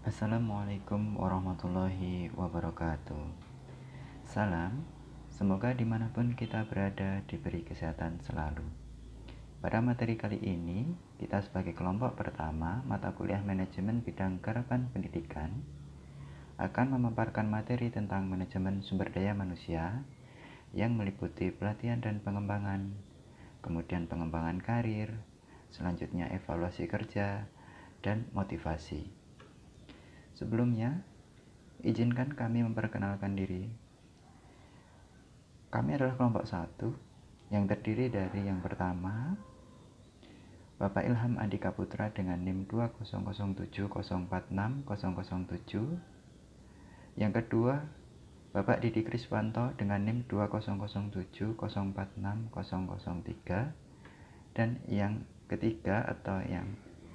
Assalamualaikum warahmatullahi wabarakatuh. Salam, semoga dimanapun kita berada diberi kesehatan selalu. Pada materi kali ini, kita sebagai kelompok pertama mata kuliah manajemen bidang garapan pendidikan akan memaparkan materi tentang manajemen sumber daya manusia yang meliputi pelatihan dan pengembangan, kemudian pengembangan karir, selanjutnya evaluasi kerja, dan motivasi. Sebelumnya, izinkan kami memperkenalkan diri. Kami adalah kelompok 1 yang terdiri dari yang pertama, Bapak Ilham Andika Putra dengan NIM 20070460007. Yang kedua, Bapak Didi Kriswanto dengan NIM 20070046003. Dan yang ketiga atau yang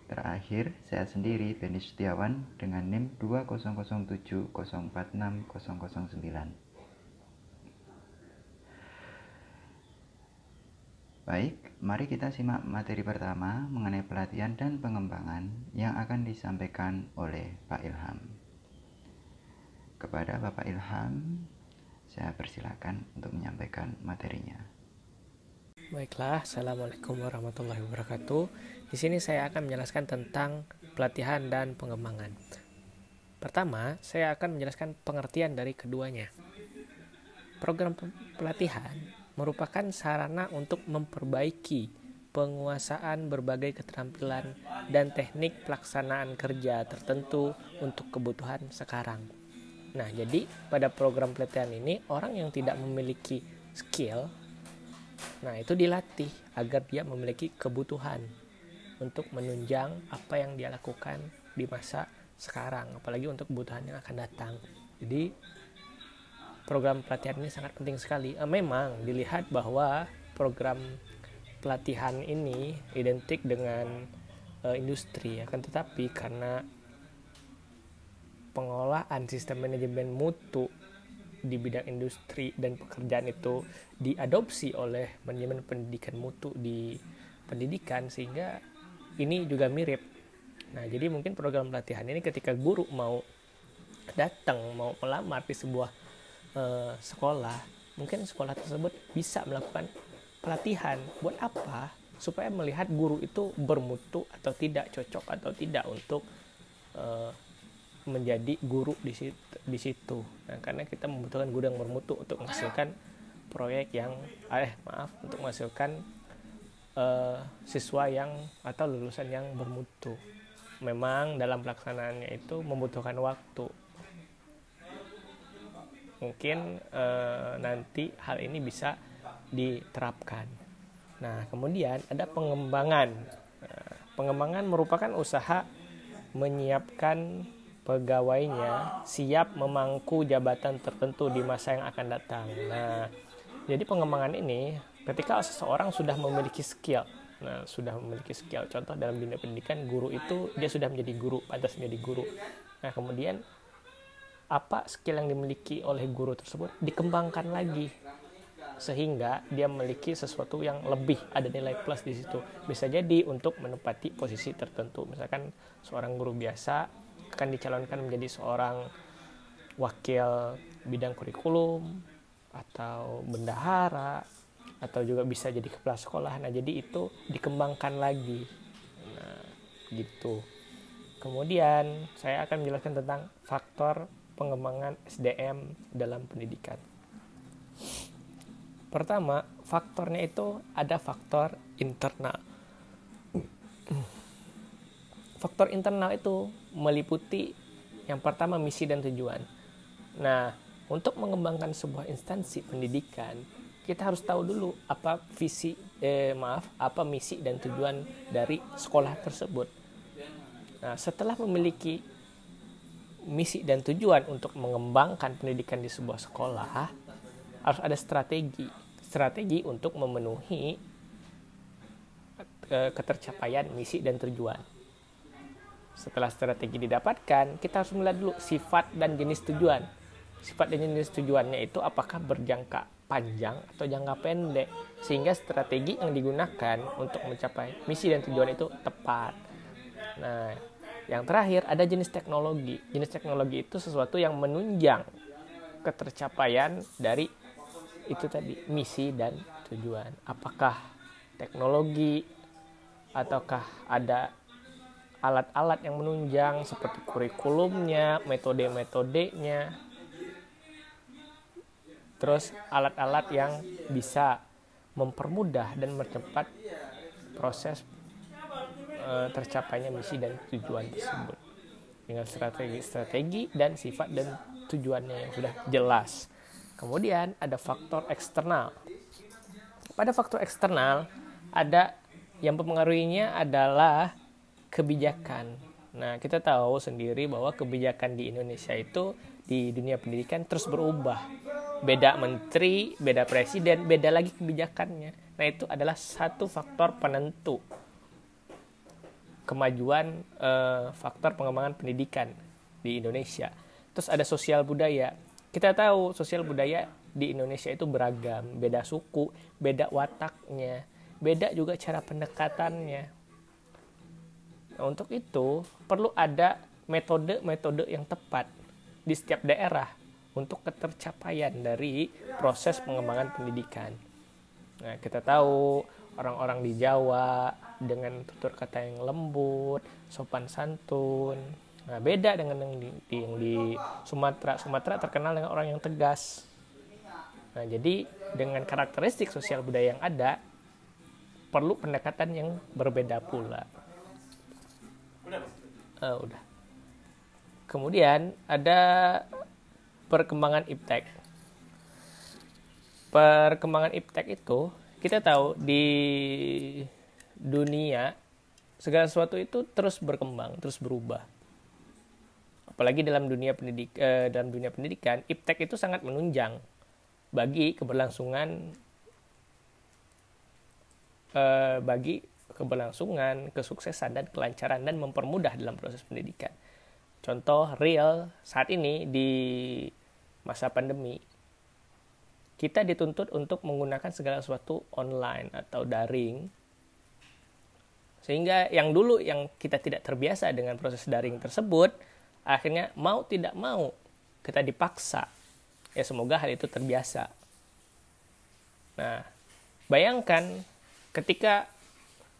terakhir, saya sendiri, Benny Setiawan dengan NIM 20070460009. Baik, mari kita simak materi pertama mengenai pelatihan dan pengembangan yang akan disampaikan oleh Pak Ilham. Kepada Bapak Ilham, saya persilakan untuk menyampaikan materinya. Baiklah, Assalamualaikum warahmatullahi wabarakatuh. Di sini saya akan menjelaskan tentang pelatihan dan pengembangan. Pertama, saya akan menjelaskan pengertian dari keduanya. Program pelatihan merupakan sarana untuk memperbaiki penguasaan berbagai keterampilan dan teknik pelaksanaan kerja tertentu untuk kebutuhan sekarang. Nah, jadi pada program pelatihan ini, orang yang tidak memiliki skill, nah itu dilatih agar dia memiliki kebutuhan untuk menunjang apa yang dia lakukan di masa sekarang, apalagi untuk kebutuhan yang akan datang. Jadi program pelatihan ini sangat penting sekali. Memang dilihat bahwa program pelatihan ini identik dengan industri, akan tetapi karena pengolahan sistem manajemen mutu di bidang industri dan pekerjaan itu diadopsi oleh manajemen pendidikan mutu di pendidikan, sehingga ini juga mirip. Nah, jadi mungkin program pelatihan ini ketika guru mau datang, mau melamar di sebuah sekolah, mungkin sekolah tersebut bisa melakukan pelatihan. Buat apa? Supaya melihat guru itu bermutu atau tidak, cocok atau tidak untuk menjadi guru di situ. Nah, karena kita membutuhkan guru yang bermutu untuk menghasilkan proyek yang untuk menghasilkan siswa yang atau lulusan yang bermutu. Memang dalam pelaksanaannya itu membutuhkan waktu. Mungkin nanti hal ini bisa diterapkan. Nah, kemudian ada pengembangan. Pengembangan merupakan usaha menyiapkan pegawainya siap memangku jabatan tertentu di masa yang akan datang. Nah, jadi pengembangan ini ketika seseorang sudah memiliki skill. Nah, sudah memiliki skill. Contoh dalam dunia pendidikan, guru itu dia sudah menjadi guru, pantas menjadi guru. Nah, kemudian apa skill yang dimiliki oleh guru tersebut dikembangkan lagi sehingga dia memiliki sesuatu yang lebih, ada nilai plus di situ. Bisa jadi untuk menempati posisi tertentu. Misalkan seorang guru biasa akan dicalonkan menjadi seorang wakil bidang kurikulum atau bendahara, atau juga bisa jadi kepala sekolah. Nah, jadi itu dikembangkan lagi. Nah, gitu. Kemudian saya akan menjelaskan tentang faktor pengembangan SDM dalam pendidikan. Pertama, faktornya itu ada faktor internal. Faktor internal itu meliputi yang pertama misi dan tujuan. Nah, untuk mengembangkan sebuah instansi pendidikan, kita harus tahu dulu apa misi dan tujuan dari sekolah tersebut. Nah, setelah memiliki misi dan tujuan untuk mengembangkan pendidikan di sebuah sekolah, harus ada strategi untuk memenuhi ketercapaian misi dan tujuan. Setelah strategi didapatkan, kita harus melihat dulu sifat dan jenis tujuan. Sifat dan jenis tujuannya itu apakah berjangka panjang atau jangka pendek, sehingga strategi yang digunakan untuk mencapai misi dan tujuan itu tepat. Nah, Yang terakhir ada jenis teknologi. Jenis teknologi itu sesuatu yang menunjang ketercapaian dari itu tadi, misi dan tujuan. Apakah teknologi ataukah ada alat-alat yang menunjang seperti kurikulumnya, metode-metodenya, terus alat-alat yang bisa mempermudah dan mempercepat proses tercapainya misi dan tujuan tersebut dengan strategi dan sifat dan tujuannya yang sudah jelas. Kemudian ada faktor eksternal. Pada faktor eksternal ada yang mempengaruhinya adalah kebijakan. Nah, kita tahu sendiri bahwa kebijakan di Indonesia itu di dunia pendidikan terus berubah. Beda menteri, beda presiden, beda lagi kebijakannya. Nah, itu adalah satu faktor penentu kemajuan faktor pengembangan pendidikan di Indonesia. Terus ada sosial budaya. Kita tahu sosial budaya di Indonesia itu beragam, beda suku, beda wataknya, beda juga cara pendekatannya. Nah, untuk itu perlu ada metode-metode yang tepat di setiap daerah untuk ketercapaian dari proses pengembangan pendidikan. Nah, kita tahu orang-orang di Jawa dengan tutur kata yang lembut, sopan santun. Nah, beda dengan yang di Sumatera. Sumatera terkenal dengan orang yang tegas. Nah, jadi dengan karakteristik sosial budaya yang ada, perlu pendekatan yang berbeda pula. Udah. Kemudian ada perkembangan iptek. Perkembangan iptek itu kita tahu di dunia segala sesuatu itu terus berkembang, terus berubah. Apalagi dalam dunia pendidikan, iptek itu sangat menunjang bagi keberlangsungan, kesuksesan dan kelancaran dan mempermudah dalam proses pendidikan. Contoh real saat ini di masa pandemi, kita dituntut untuk menggunakan segala sesuatu online atau daring. Sehingga yang dulu yang kita tidak terbiasa dengan proses daring tersebut, akhirnya mau tidak mau kita dipaksa. Ya, semoga hal itu terbiasa. Nah, bayangkan ketika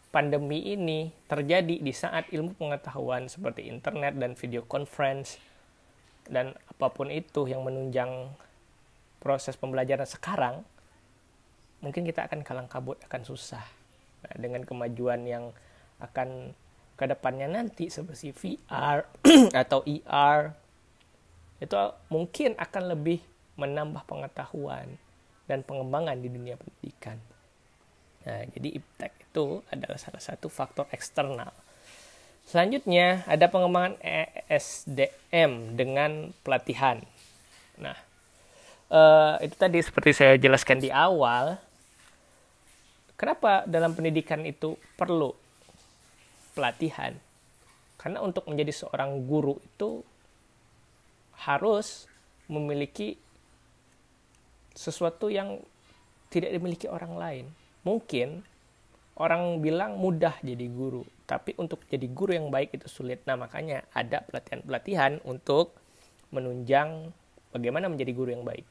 pandemi ini terjadi di saat ilmu pengetahuan seperti internet dan video conference dan apapun itu yang menunjang proses pembelajaran sekarang, mungkin kita akan kalang kabut, akan susah. Nah, dengan kemajuan yang akan ke depannya nanti seperti VR atau ER, itu mungkin akan lebih menambah pengetahuan dan pengembangan di dunia pendidikan. Nah, jadi iptek itu adalah salah satu faktor eksternal. Selanjutnya ada pengembangan ESDM dengan pelatihan. Nah, itu tadi seperti saya jelaskan di awal, kenapa dalam pendidikan itu perlu pelatihan? Karena untuk menjadi seorang guru itu harus memiliki sesuatu yang tidak dimiliki orang lain. Mungkin orang bilang mudah jadi guru, tapi untuk jadi guru yang baik itu sulit. Nah, makanya ada pelatihan-pelatihan untuk menunjang bagaimana menjadi guru yang baik.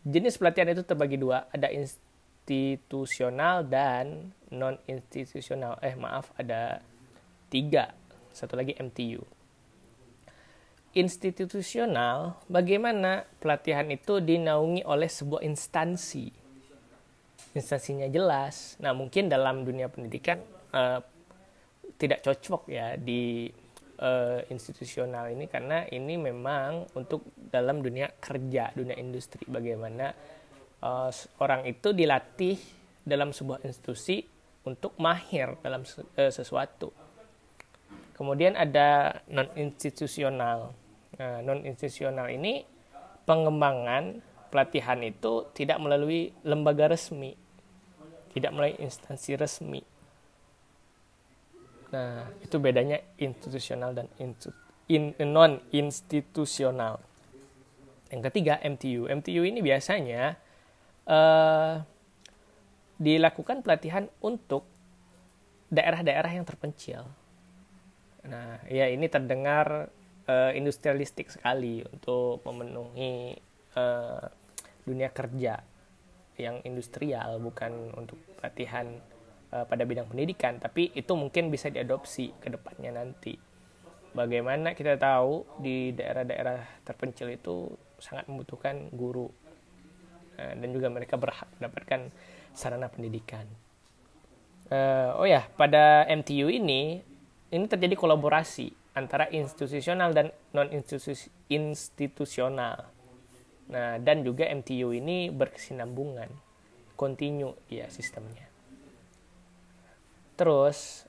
Jenis pelatihan itu terbagi dua, ada institusional dan non-institusional. Ada 3, satu lagi MTU. Institusional, bagaimana pelatihan itu dinaungi oleh sebuah instansi. Instansinya jelas. Nah, mungkin dalam dunia pendidikan tidak cocok ya di institusional ini, karena ini memang untuk dalam dunia kerja, dunia industri. Bagaimana orang itu dilatih dalam sebuah institusi untuk mahir dalam sesuatu. Kemudian ada non-institusional. Nah, non-institusional ini pengembangan pelatihan itu tidak melalui lembaga resmi, tidak melalui instansi resmi. Nah, itu bedanya institusional dan non-institusional. Yang ketiga, MTU. MTU ini biasanya dilakukan pelatihan untuk daerah-daerah yang terpencil. Nah, ya ini terdengar industrialistik sekali untuk memenuhi dunia kerja yang industrial, bukan untuk pelatihan pada bidang pendidikan, tapi itu mungkin bisa diadopsi ke depannya nanti. Bagaimana kita tahu di daerah-daerah terpencil itu sangat membutuhkan guru, dan juga mereka berhak mendapatkan sarana pendidikan. Pada MTU ini terjadi kolaborasi antara institusional dan non-institusional. Nah, dan juga MTU ini berkesinambungan, kontinu ya sistemnya. Terus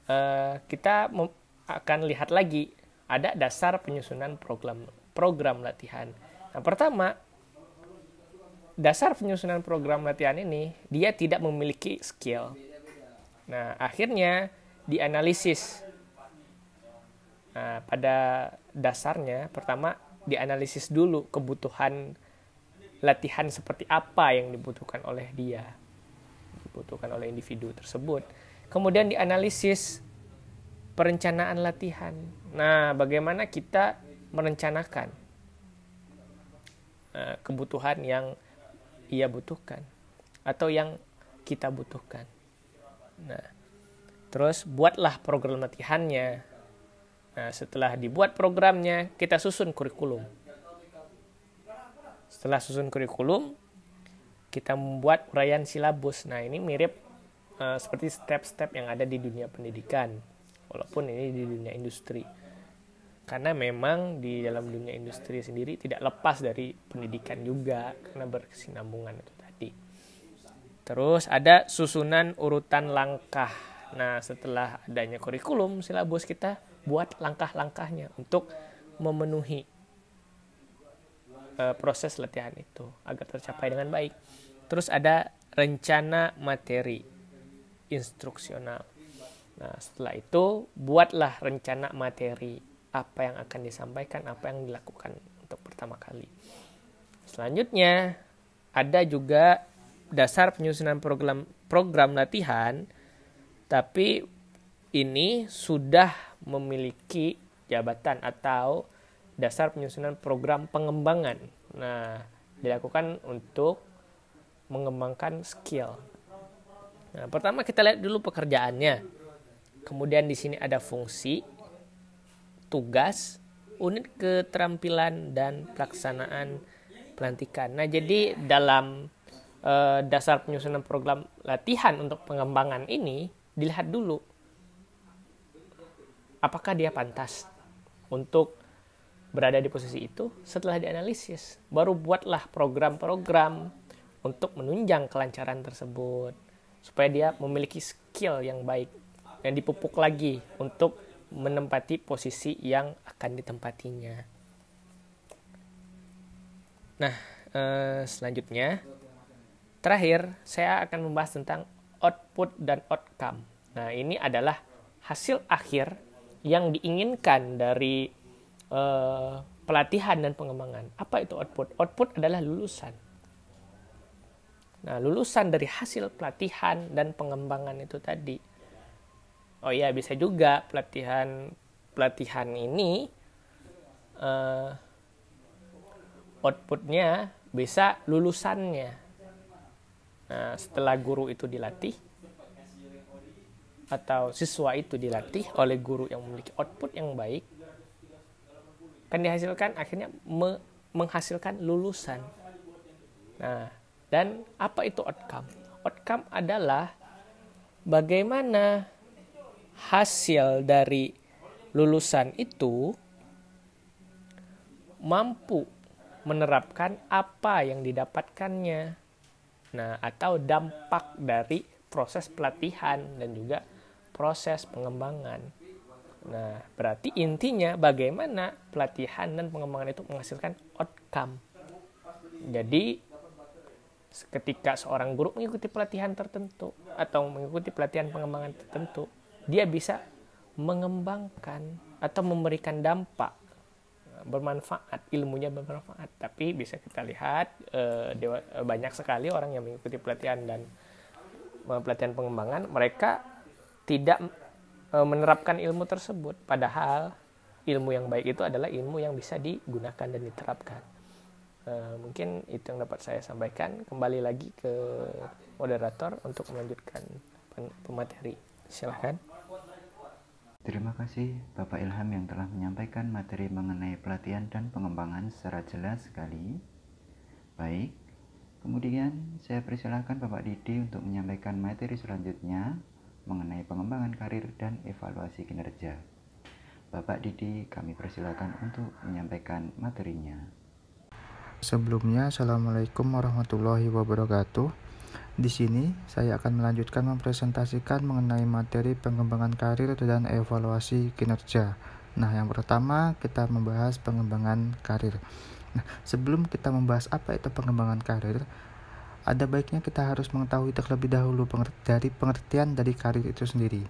kita akan lihat lagi ada dasar penyusunan program latihan. Nah, pertama, dasar penyusunan program latihan ini dia tidak memiliki skill. Nah, akhirnya dianalisis. Nah, pada dasarnya pertama dianalisis dulu kebutuhan latihan seperti apa yang dibutuhkan oleh individu tersebut. Kemudian dianalisis perencanaan latihan. Nah, bagaimana kita merencanakan kebutuhan yang ia butuhkan atau yang kita butuhkan. Nah, terus buatlah program latihannya. Nah, setelah dibuat programnya, kita susun kurikulum. Setelah susun kurikulum, kita membuat uraian silabus. Nah, ini mirip seperti step-step yang ada di dunia pendidikan, walaupun ini di dunia industri. Karena memang di dalam dunia industri sendiri tidak lepas dari pendidikan juga, karena berkesinambungan itu tadi. Terus ada susunan urutan langkah. Nah, setelah adanya kurikulum, silabus, kita buat langkah-langkahnya untuk memenuhi proses latihan itu agar tercapai dengan baik. Terus ada rencana materi instruksional. Nah, setelah itu buatlah rencana materi, apa yang akan disampaikan, apa yang dilakukan untuk pertama kali. Selanjutnya ada juga dasar penyusunan program latihan, tapi ini sudah memiliki jabatan atau dasar penyusunan program pengembangan. Nah, dilakukan untuk mengembangkan skill. Nah, pertama kita lihat dulu pekerjaannya. Kemudian di sini ada fungsi, tugas, unit keterampilan, dan pelaksanaan pelantikan. Nah, jadi dalam dasar penyusunan program latihan untuk pengembangan ini, dilihat dulu apakah dia pantas untuk berada di posisi itu. Setelah dianalisis, baru buatlah program-program untuk menunjang kelancaran tersebut, supaya dia memiliki skill yang baik dan dipupuk lagi untuk menempati posisi yang akan ditempatinya. Nah, selanjutnya, terakhir saya akan membahas tentang output dan outcome. Nah, ini adalah hasil akhir yang diinginkan dari pelatihan dan pengembangan. Apa itu output? Output adalah lulusan. Nah, lulusan dari hasil pelatihan dan pengembangan itu tadi. Oh iya, bisa juga pelatihan ini outputnya bisa lulusannya. Nah, setelah guru itu dilatih atau siswa itu dilatih oleh guru yang memiliki output yang baik, kan dihasilkan akhirnya menghasilkan lulusan. Nah, dan apa itu outcome? Outcome adalah bagaimana hasil dari lulusan itu mampu menerapkan apa yang didapatkannya. Nah, atau dampak dari proses pelatihan dan juga proses pengembangan. Nah, berarti intinya bagaimana pelatihan dan pengembangan itu menghasilkan outcome. Jadi, ketika seorang guru mengikuti pelatihan tertentu atau mengikuti pelatihan pengembangan tertentu, dia bisa mengembangkan atau memberikan dampak bermanfaat, ilmunya bermanfaat. Tapi bisa kita lihat banyak sekali orang yang mengikuti pelatihan dan pelatihan pengembangan, mereka tidak menerapkan ilmu tersebut. Padahal ilmu yang baik itu adalah ilmu yang bisa digunakan dan diterapkan. Mungkin itu yang dapat saya sampaikan. Kembali lagi ke moderator untuk melanjutkan pemateri. Silahkan. Terima kasih Bapak Ilham yang telah menyampaikan materi mengenai pelatihan dan pengembangan secara jelas sekali. Baik, kemudian saya persilahkan Bapak Didi untuk menyampaikan materi selanjutnya mengenai pengembangan karir dan evaluasi kinerja. Bapak Didi, kami persilakan untuk menyampaikan materinya. Sebelumnya, Assalamualaikum warahmatullahi wabarakatuh. Di sini, saya akan melanjutkan mempresentasikan mengenai materi pengembangan karir dan evaluasi kinerja. Nah, yang pertama kita membahas pengembangan karir. Nah, sebelum kita membahas apa itu pengembangan karir, ada baiknya kita harus mengetahui terlebih dahulu dari pengertian dari karir itu sendiri.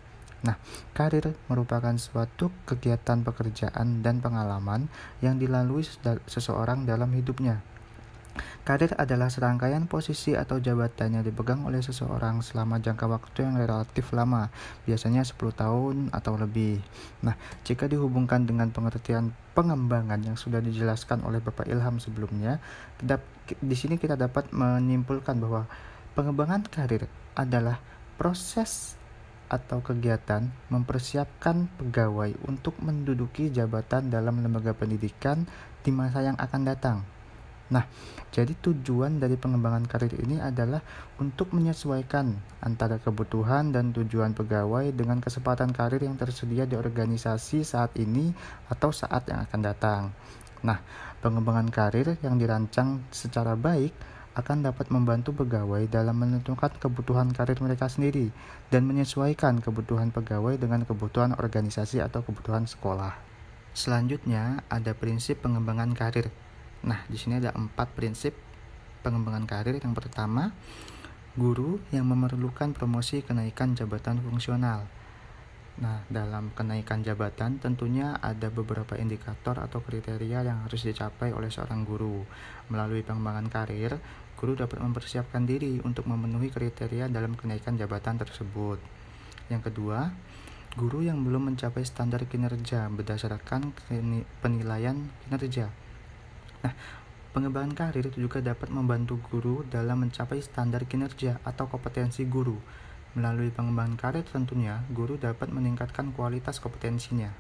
Nah, karir merupakan suatu kegiatan pekerjaan dan pengalaman yang dilalui seseorang dalam hidupnya. Karir adalah serangkaian posisi atau jabatan yang dipegang oleh seseorang selama jangka waktu yang relatif lama, biasanya 10 tahun atau lebih. Nah, jika dihubungkan dengan pengertian pengembangan yang sudah dijelaskan oleh Bapak Ilham sebelumnya, di sini kita dapat menyimpulkan bahwa pengembangan karir adalah proses atau kegiatan mempersiapkan pegawai untuk menduduki jabatan dalam lembaga pendidikan di masa yang akan datang. Nah, jadi tujuan dari pengembangan karir ini adalah untuk menyesuaikan antara kebutuhan dan tujuan pegawai dengan kesempatan karir yang tersedia di organisasi saat ini atau saat yang akan datang. Nah, pengembangan karir yang dirancang secara baik akan dapat membantu pegawai dalam menentukan kebutuhan karir mereka sendiri dan menyesuaikan kebutuhan pegawai dengan kebutuhan organisasi atau kebutuhan sekolah. Selanjutnya, ada prinsip pengembangan karir. Nah, di sini ada 4 prinsip pengembangan karir. Yang pertama, guru yang memerlukan promosi kenaikan jabatan fungsional. Nah, dalam kenaikan jabatan tentunya ada beberapa indikator atau kriteria yang harus dicapai oleh seorang guru. Melalui pengembangan karir, guru dapat mempersiapkan diri untuk memenuhi kriteria dalam kenaikan jabatan tersebut. Yang kedua, guru yang belum mencapai standar kinerja berdasarkan penilaian kinerja. Nah, pengembangan karir juga dapat membantu guru dalam mencapai standar kinerja atau kompetensi guru. Melalui pengembangan karir tentunya, guru dapat meningkatkan kualitas kompetensinya.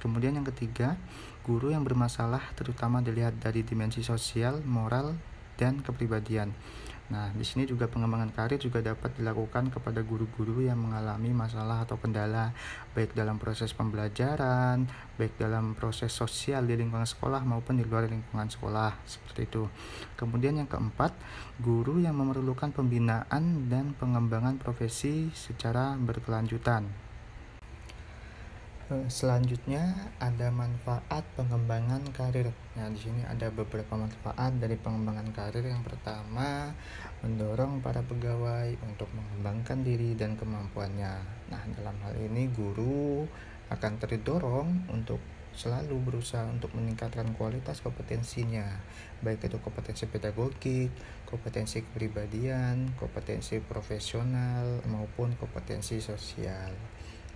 Kemudian yang ketiga, guru yang bermasalah terutama dilihat dari dimensi sosial, moral, dan kepribadian. Nah, di sini juga pengembangan karir juga dapat dilakukan kepada guru-guru yang mengalami masalah atau kendala, baik dalam proses pembelajaran, baik dalam proses sosial di lingkungan sekolah maupun di luar lingkungan sekolah, seperti itu. Kemudian yang keempat, guru yang memerlukan pembinaan dan pengembangan profesi secara berkelanjutan. Selanjutnya ada manfaat pengembangan karir. Nah, di sini ada beberapa manfaat dari pengembangan karir. Yang pertama, mendorong para pegawai untuk mengembangkan diri dan kemampuannya. Nah, dalam hal ini guru akan terdorong untuk selalu berusaha untuk meningkatkan kualitas kompetensinya, baik itu kompetensi pedagogik, kompetensi kepribadian, kompetensi profesional, maupun kompetensi sosial.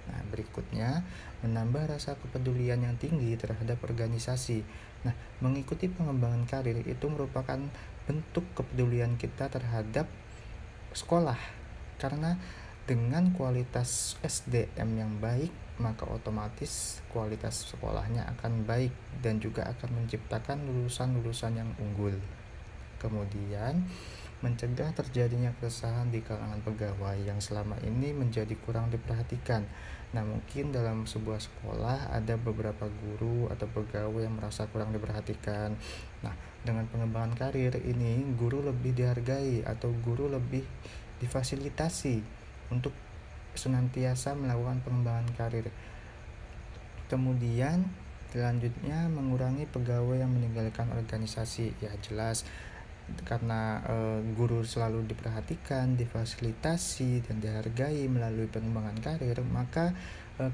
Nah, berikutnya, menambah rasa kepedulian yang tinggi terhadap organisasi. Nah, mengikuti pengembangan karir itu merupakan bentuk kepedulian kita terhadap sekolah. Karena dengan kualitas SDM yang baik, maka otomatis kualitas sekolahnya akan baik dan juga akan menciptakan lulusan-lulusan yang unggul. Kemudian, mencegah terjadinya keresahan di kalangan pegawai yang selama ini menjadi kurang diperhatikan. Nah, mungkin dalam sebuah sekolah ada beberapa guru atau pegawai yang merasa kurang diperhatikan. Nah, dengan pengembangan karir ini, guru lebih dihargai atau guru lebih difasilitasi untuk senantiasa melakukan pengembangan karir. Kemudian, selanjutnya mengurangi pegawai yang meninggalkan organisasi. Ya, jelas karena guru selalu diperhatikan, difasilitasi, dan dihargai melalui pengembangan karir, maka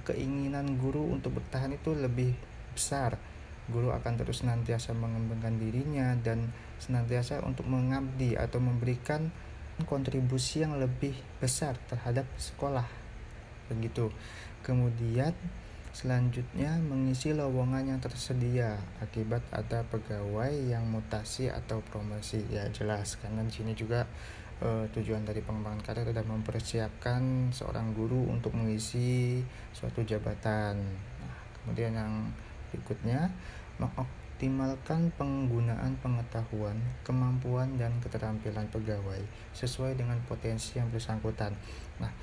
keinginan guru untuk bertahan itu lebih besar. Guru akan terus senantiasa mengembangkan dirinya dan senantiasa untuk mengabdi atau memberikan kontribusi yang lebih besar terhadap sekolah. Begitu. Kemudian selanjutnya mengisi lowongan yang tersedia akibat ada pegawai yang mutasi atau promosi. Ya jelas, karena di sini juga tujuan dari pengembangan karir adalah mempersiapkan seorang guru untuk mengisi suatu jabatan. Nah, kemudian yang berikutnya, mengoptimalkan penggunaan pengetahuan, kemampuan, dan keterampilan pegawai sesuai dengan potensi yang bersangkutan. Nah,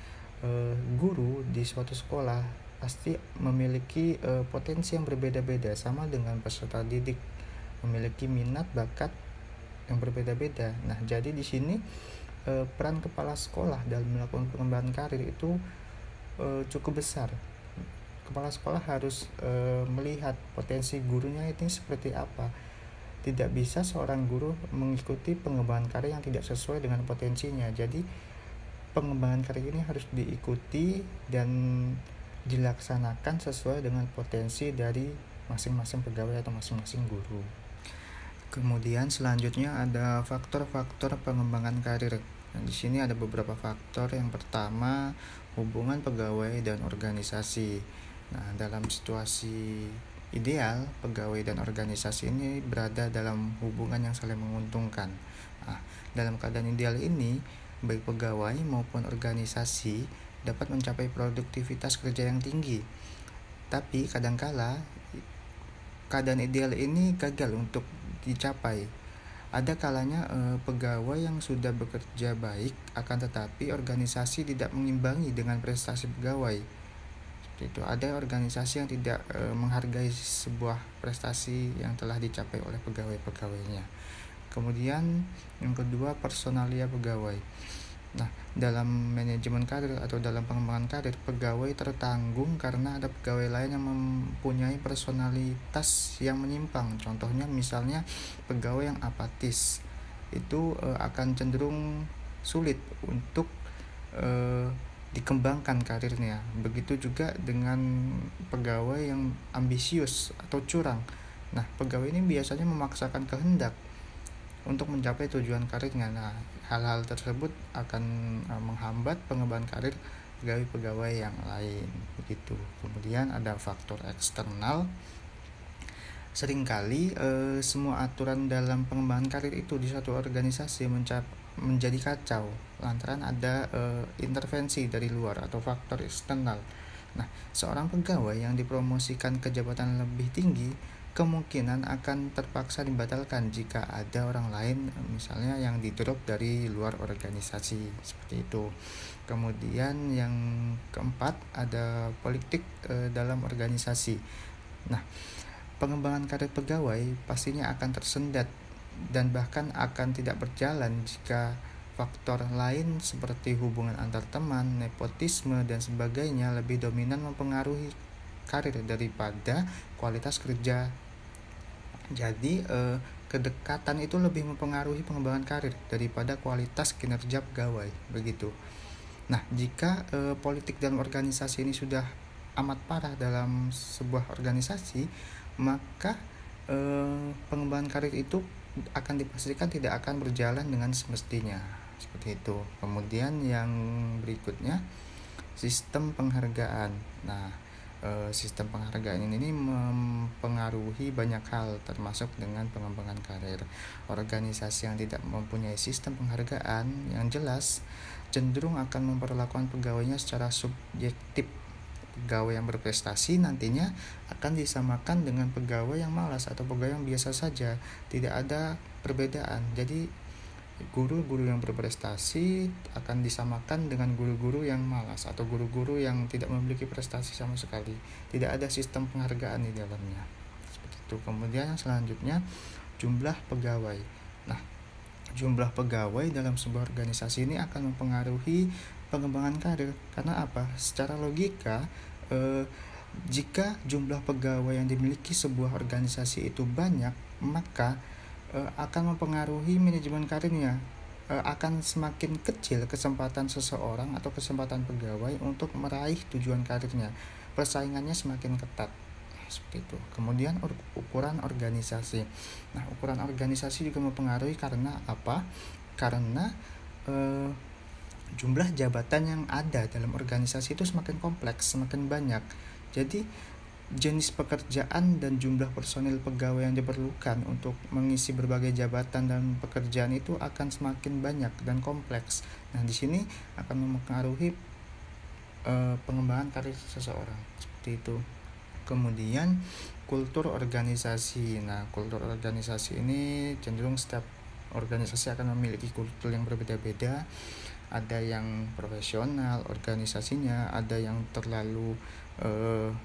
guru di suatu sekolah pasti memiliki potensi yang berbeda-beda, sama dengan peserta didik memiliki minat bakat yang berbeda-beda. Nah, jadi di sini peran kepala sekolah dalam melakukan pengembangan karir itu cukup besar. Kepala sekolah harus melihat potensi gurunya itu seperti apa. Tidak bisa seorang guru mengikuti pengembangan karir yang tidak sesuai dengan potensinya. Jadi pengembangan karir ini harus diikuti dan dilaksanakan sesuai dengan potensi dari masing-masing pegawai atau masing-masing guru. Kemudian selanjutnya ada faktor-faktor pengembangan karir. Nah, di sini ada beberapa faktor. Yang pertama, hubungan pegawai dan organisasi. Nah, dalam situasi ideal, pegawai dan organisasi ini berada dalam hubungan yang saling menguntungkan. Nah, dalam keadaan ideal ini, baik pegawai maupun organisasi dapat mencapai produktivitas kerja yang tinggi. Tapi kadangkala keadaan ideal ini gagal untuk dicapai. Ada kalanya pegawai yang sudah bekerja baik, akan tetapi organisasi tidak mengimbangi dengan prestasi pegawai. Seperti itu. Ada organisasi yang tidak menghargai sebuah prestasi yang telah dicapai oleh pegawai-pegawainya. Kemudian yang kedua, personalia pegawai. Nah, dalam manajemen karir atau dalam pengembangan karir, pegawai tertanggung karena ada pegawai lain yang mempunyai personalitas yang menyimpang. Contohnya misalnya pegawai yang apatis itu akan cenderung sulit untuk dikembangkan karirnya. Begitu juga dengan pegawai yang ambisius atau curang. Nah, pegawai ini biasanya memaksakan kehendak untuk mencapai tujuan karirnya. Nah, hal-hal tersebut akan menghambat pengembangan karir pegawai-pegawai yang lain, begitu. Kemudian ada faktor eksternal. Seringkali semua aturan dalam pengembangan karir itu di suatu organisasi menjadi kacau lantaran ada intervensi dari luar atau faktor eksternal. Nah, seorang pegawai yang dipromosikan ke jabatan lebih tinggi kemungkinan akan terpaksa dibatalkan jika ada orang lain misalnya yang di-drop dari luar organisasi, seperti itu. Kemudian yang keempat ada politik dalam organisasi. Nah, pengembangan karir pegawai pastinya akan tersendat dan bahkan akan tidak berjalan jika faktor lain seperti hubungan antar teman, nepotisme, dan sebagainya lebih dominan mempengaruhi karir daripada kualitas kerja. Jadi kedekatan itu lebih mempengaruhi pengembangan karir daripada kualitas kinerja pegawai, begitu. Nah, jika politik dalam organisasi ini sudah amat parah dalam sebuah organisasi, maka pengembangan karir itu akan dipastikan tidak akan berjalan dengan semestinya, seperti itu. Kemudian yang berikutnya, sistem penghargaan. Nah, sistem penghargaan ini mempengaruhi banyak hal termasuk dengan pengembangan karir. Organisasi yang tidak mempunyai sistem penghargaan yang jelas cenderung akan memperlakukan pegawainya secara subjektif. Pegawai yang berprestasi nantinya akan disamakan dengan pegawai yang malas atau pegawai yang biasa saja, tidak ada perbedaan. Jadi guru-guru yang berprestasi akan disamakan dengan guru-guru yang malas atau guru-guru yang tidak memiliki prestasi sama sekali. Tidak ada sistem penghargaan di dalamnya, seperti itu. Kemudian yang selanjutnya, jumlah pegawai. Nah, jumlah pegawai dalam sebuah organisasi ini akan mempengaruhi pengembangan karir. Karena apa? Secara logika, jika jumlah pegawai yang dimiliki sebuah organisasi itu banyak, maka akan mempengaruhi manajemen karirnya. Akan semakin kecil kesempatan seseorang atau kesempatan pegawai untuk meraih tujuan karirnya. Persaingannya semakin ketat, seperti itu. Kemudian ukuran organisasi. Nah, ukuran organisasi juga mempengaruhi karena apa? Karena jumlah jabatan yang ada dalam organisasi itu semakin kompleks, semakin banyak. Jadi jenis pekerjaan dan jumlah personil pegawai yang diperlukan untuk mengisi berbagai jabatan dan pekerjaan itu akan semakin banyak dan kompleks. Nah, di sini akan mempengaruhi pengembangan karir seseorang seperti itu. Kemudian kultur organisasi. Nah, kultur organisasi ini cenderung setiap organisasi akan memiliki kultur yang berbeda-beda. Ada yang profesional organisasinya, ada yang terlalu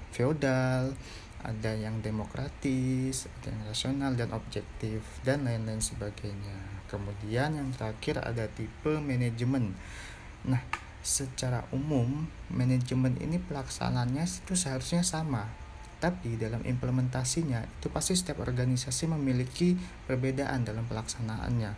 feodal, ada yang demokratis, ada yang rasional dan objektif, dan lain-lain sebagainya. Kemudian yang terakhir ada tipe manajemen. Nah, secara umum manajemen ini pelaksanaannya itu seharusnya sama, tapi dalam implementasinya itu pasti setiap organisasi memiliki perbedaan dalam pelaksanaannya.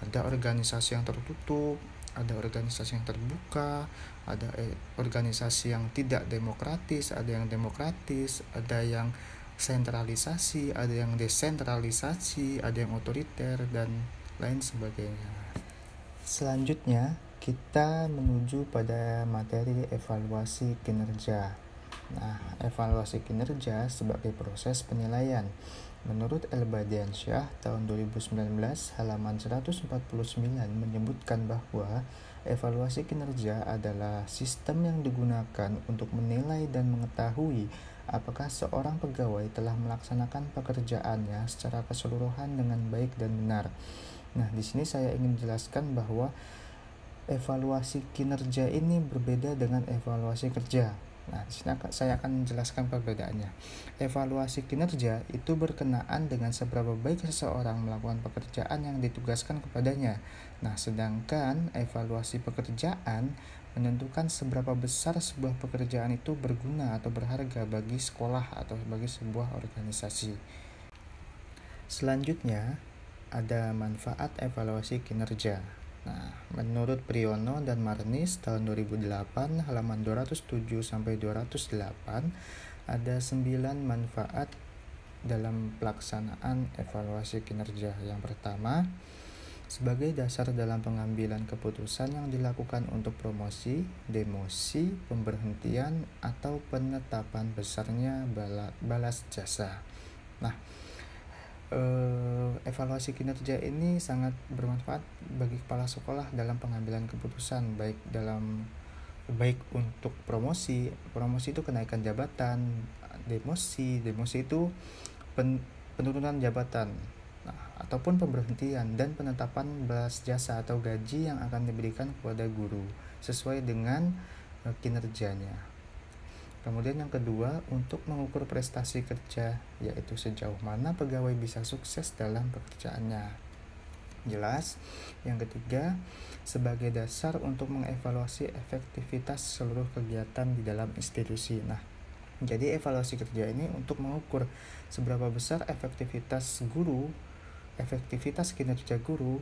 Ada organisasi yang tertutup, ada organisasi yang terbuka, ada organisasi yang tidak demokratis, ada yang demokratis, ada yang sentralisasi, ada yang desentralisasi, ada yang otoriter, dan lain sebagainya. Selanjutnya kita menuju pada materi evaluasi kinerja. Nah, evaluasi kinerja sebagai proses penilaian. Menurut Elbadiansyah tahun 2019 halaman 149 menyebutkan bahwa evaluasi kinerja adalah sistem yang digunakan untuk menilai dan mengetahui apakah seorang pegawai telah melaksanakan pekerjaannya secara keseluruhan dengan baik dan benar. Nah, di sini saya ingin jelaskan bahwa evaluasi kinerja ini berbeda dengan evaluasi kerja. Nah, di sini saya akan menjelaskan perbedaannya. Evaluasi kinerja itu berkenaan dengan seberapa baik seseorang melakukan pekerjaan yang ditugaskan kepadanya. Nah, sedangkan evaluasi pekerjaan menentukan seberapa besar sebuah pekerjaan itu berguna atau berharga bagi sekolah atau bagi sebuah organisasi. Selanjutnya, ada manfaat evaluasi kinerja. Nah, menurut Priyono dan Marnis tahun 2008 halaman 207 sampai 208 ada 9 manfaat dalam pelaksanaan evaluasi kinerja. Yang pertama, sebagai dasar dalam pengambilan keputusan yang dilakukan untuk promosi, demosi, pemberhentian, atau penetapan besarnya balas jasa. Nah, evaluasi kinerja ini sangat bermanfaat bagi kepala sekolah dalam pengambilan keputusan, baik untuk promosi itu kenaikan jabatan, demosi itu penurunan jabatan, ataupun pemberhentian, dan penetapan balas jasa atau gaji yang akan diberikan kepada guru sesuai dengan kinerjanya. Kemudian yang kedua, untuk mengukur prestasi kerja, yaitu sejauh mana pegawai bisa sukses dalam pekerjaannya. Jelas. Yang ketiga, sebagai dasar untuk mengevaluasi efektivitas seluruh kegiatan di dalam institusi. Nah, jadi evaluasi kerja ini untuk mengukur seberapa besar efektivitas kinerja guru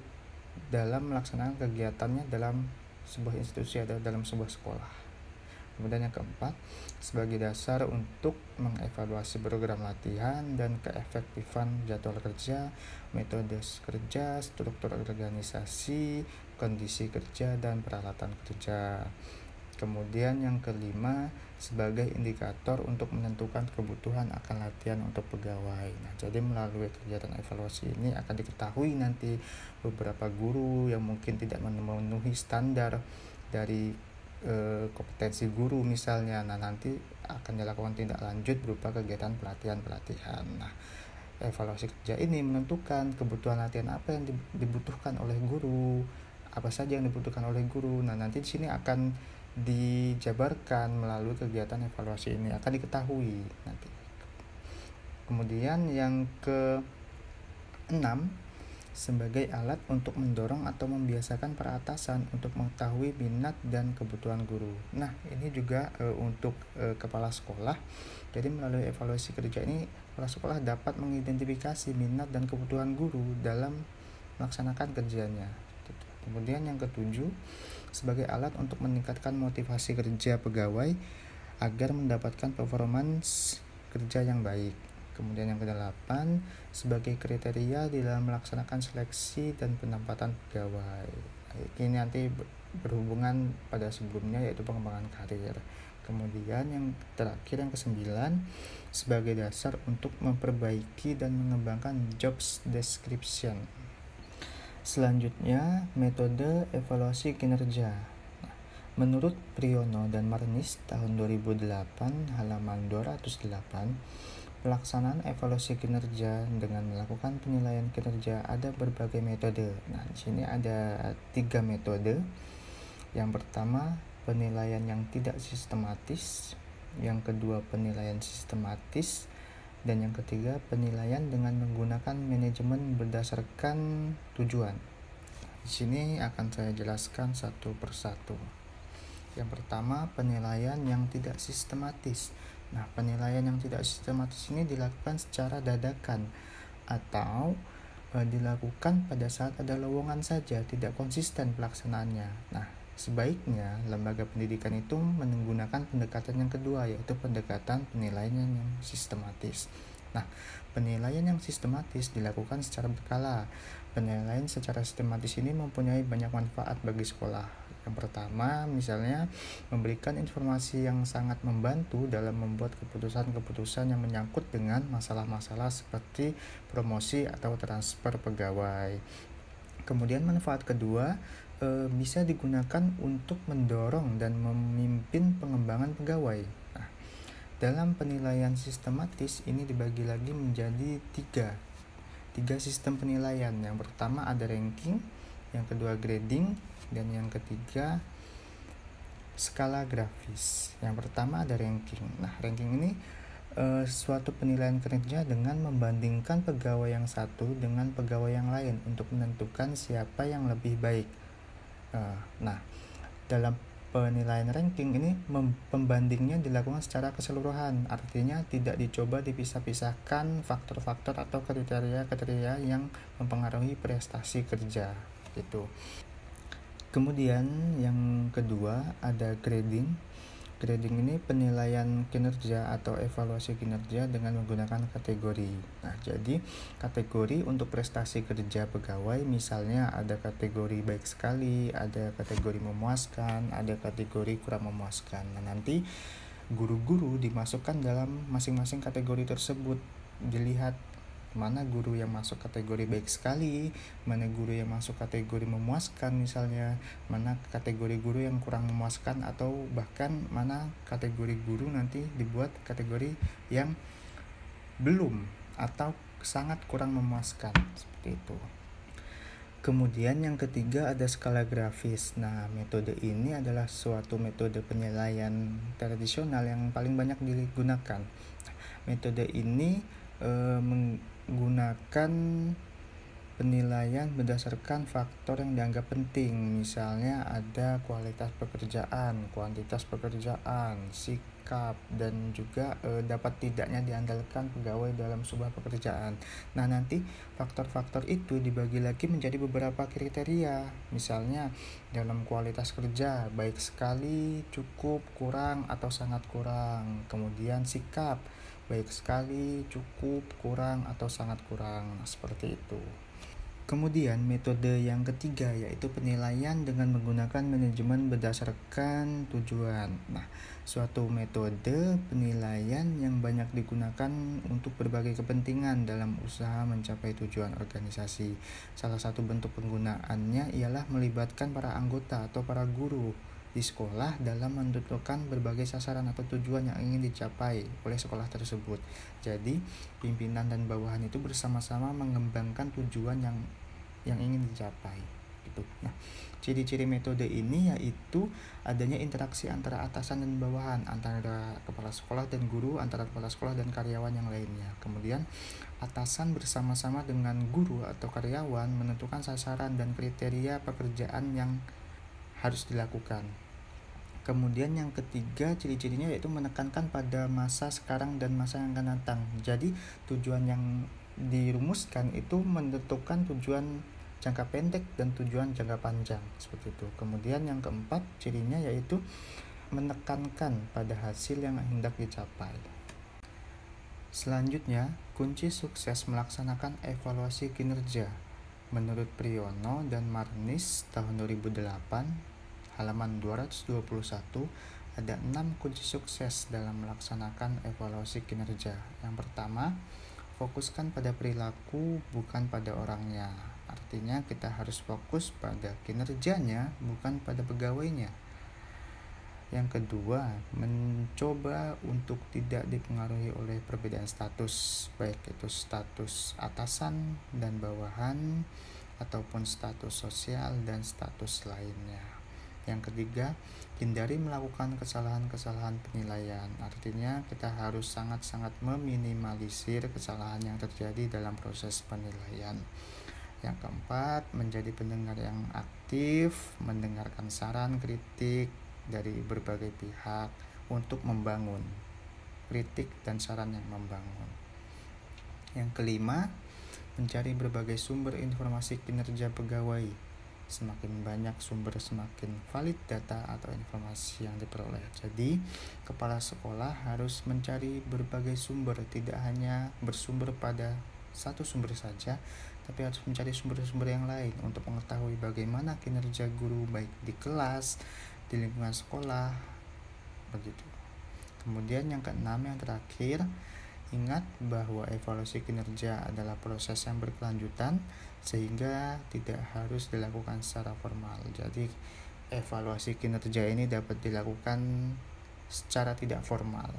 dalam melaksanakan kegiatannya dalam sebuah institusi atau dalam sebuah sekolah. Kemudian yang keempat, sebagai dasar untuk mengevaluasi program latihan dan keefektifan jadwal kerja, metode kerja, struktur organisasi, kondisi kerja, dan peralatan kerja. Kemudian yang kelima, sebagai indikator untuk menentukan kebutuhan akan latihan untuk pegawai. Nah, jadi melalui kegiatan evaluasi ini akan diketahui nanti beberapa guru yang mungkin tidak memenuhi standar dari kompetensi guru misalnya. Nah, nanti akan dilakukan tindak lanjut berupa kegiatan pelatihan. Nah, evaluasi kerja ini menentukan kebutuhan latihan apa yang dibutuhkan oleh guru, apa saja yang dibutuhkan oleh guru. Nah, nanti di sini akan dijabarkan melalui kegiatan evaluasi ini, akan diketahui nanti. Kemudian yang ke-6, sebagai alat untuk mendorong atau membiasakan para atasan untuk mengetahui minat dan kebutuhan guru. Nah, ini juga untuk kepala sekolah. Jadi melalui evaluasi kerja ini, kepala sekolah dapat mengidentifikasi minat dan kebutuhan guru dalam melaksanakan kerjanya. Kemudian yang ke-7, sebagai alat untuk meningkatkan motivasi kerja pegawai agar mendapatkan performance kerja yang baik. Kemudian yang ke-8, sebagai kriteria di dalam melaksanakan seleksi dan penempatan pegawai. Ini nanti berhubungan pada sebelumnya, yaitu pengembangan karir. Kemudian yang terakhir, yang ke-9, sebagai dasar untuk memperbaiki dan mengembangkan job description. Selanjutnya, metode evaluasi kinerja. Menurut Priyono dan Marnis tahun 2008 halaman 208, pelaksanaan evaluasi kinerja dengan melakukan penilaian kinerja ada berbagai metode. Nah, di sini ada 3 metode. Yang pertama, penilaian yang tidak sistematis. Yang kedua, penilaian sistematis. Dan yang ketiga, penilaian dengan menggunakan manajemen berdasarkan tujuan. Di sini akan saya jelaskan satu persatu. Yang pertama, penilaian yang tidak sistematis. Nah, penilaian yang tidak sistematis ini dilakukan secara dadakan atau dilakukan pada saat ada lowongan saja, tidak konsisten pelaksanaannya. Nah, sebaiknya lembaga pendidikan itu menggunakan pendekatan yang kedua, yaitu pendekatan penilaian yang sistematis. Nah, penilaian yang sistematis dilakukan secara berkala. Penilaian secara sistematis ini mempunyai banyak manfaat bagi sekolah. Yang pertama, misalnya memberikan informasi yang sangat membantu dalam membuat keputusan-keputusan yang menyangkut dengan masalah-masalah seperti promosi atau transfer pegawai. Kemudian manfaat kedua, bisa digunakan untuk mendorong dan memimpin pengembangan pegawai. Nah, dalam penilaian sistematis ini dibagi lagi menjadi tiga sistem penilaian. Yang pertama ada ranking, yang kedua grading, dan yang ketiga skala grafis. Yang pertama ada ranking. Nah, ranking ini suatu penilaian kinerja dengan membandingkan pegawai yang satu dengan pegawai yang lain untuk menentukan siapa yang lebih baik. Nah, dalam penilaian ranking ini pembandingnya dilakukan secara keseluruhan, artinya tidak dicoba dipisah-pisahkan faktor-faktor atau kriteria-kriteria yang mempengaruhi prestasi kerja gitu. Kemudian yang kedua ada grading. Grading ini penilaian kinerja atau evaluasi kinerja dengan menggunakan kategori. Nah, jadi kategori untuk prestasi kerja pegawai misalnya ada kategori baik sekali, ada kategori memuaskan, ada kategori kurang memuaskan. Nah, nanti guru-guru dimasukkan dalam masing-masing kategori tersebut. Dilihat mana guru yang masuk kategori baik sekali, mana guru yang masuk kategori memuaskan misalnya, mana kategori guru yang kurang memuaskan, atau bahkan mana kategori guru nanti dibuat kategori yang belum atau sangat kurang memuaskan, seperti itu. Kemudian yang ketiga ada skala grafis. Nah, metode ini adalah suatu metode penilaian tradisional yang paling banyak digunakan. Metode ini menggunakan penilaian berdasarkan faktor yang dianggap penting. Misalnya ada kualitas pekerjaan, kuantitas pekerjaan, sikap, dan juga dapat tidaknya diandalkan pegawai dalam sebuah pekerjaan. Nah, nanti faktor-faktor itu dibagi lagi menjadi beberapa kriteria. Misalnya dalam kualitas kerja, baik sekali, cukup, kurang, atau sangat kurang. Kemudian sikap, baik sekali, cukup, kurang, atau sangat kurang. Nah, seperti itu. Kemudian metode yang ketiga yaitu penilaian dengan menggunakan manajemen berdasarkan tujuan. Nah, suatu metode penilaian yang banyak digunakan untuk berbagai kepentingan dalam usaha mencapai tujuan organisasi. Salah satu bentuk penggunaannya ialah melibatkan para anggota atau para guru di sekolah dalam menentukan berbagai sasaran atau tujuan yang ingin dicapai oleh sekolah tersebut. Jadi, pimpinan dan bawahan itu bersama-sama mengembangkan tujuan yang ingin dicapai. Gitu. Nah, ciri-ciri metode ini yaitu adanya interaksi antara atasan dan bawahan, antara kepala sekolah dan guru, antara kepala sekolah dan karyawan yang lainnya. Kemudian, atasan bersama-sama dengan guru atau karyawan menentukan sasaran dan kriteria pekerjaan yang harus dilakukan. Kemudian yang ketiga ciri-cirinya yaitu menekankan pada masa sekarang dan masa yang akan datang. Jadi tujuan yang dirumuskan itu menentukan tujuan jangka pendek dan tujuan jangka panjang, seperti itu. Kemudian yang keempat cirinya yaitu menekankan pada hasil yang hendak dicapai. Selanjutnya, kunci sukses melaksanakan evaluasi kinerja menurut Priyono dan Marnis tahun 2008 halaman 221 ada 6 kunci sukses dalam melaksanakan evaluasi kinerja. Yang pertama, fokuskan pada perilaku bukan pada orangnya. Artinya kita harus fokus pada kinerjanya bukan pada pegawainya. Yang kedua, mencoba untuk tidak dipengaruhi oleh perbedaan status, baik itu status atasan dan bawahan ataupun status sosial dan status lainnya. Yang ketiga, hindari melakukan kesalahan-kesalahan penilaian. Artinya kita harus sangat-sangat meminimalisir kesalahan yang terjadi dalam proses penilaian. Yang keempat, menjadi pendengar yang aktif, mendengarkan saran kritik dari berbagai pihak untuk membangun, kritik dan saran yang membangun. Yang kelima, mencari berbagai sumber informasi kinerja pegawai. Semakin banyak sumber, semakin valid data atau informasi yang diperoleh. Jadi, kepala sekolah harus mencari berbagai sumber, tidak hanya bersumber pada satu sumber saja, tapi harus mencari sumber-sumber yang lain untuk mengetahui bagaimana kinerja guru baik di kelas, di lingkungan sekolah, begitu. Kemudian yang keenam, yang terakhir, ingat bahwa evaluasi kinerja adalah proses yang berkelanjutan sehingga tidak harus dilakukan secara formal. Jadi evaluasi kinerja ini dapat dilakukan secara tidak formal.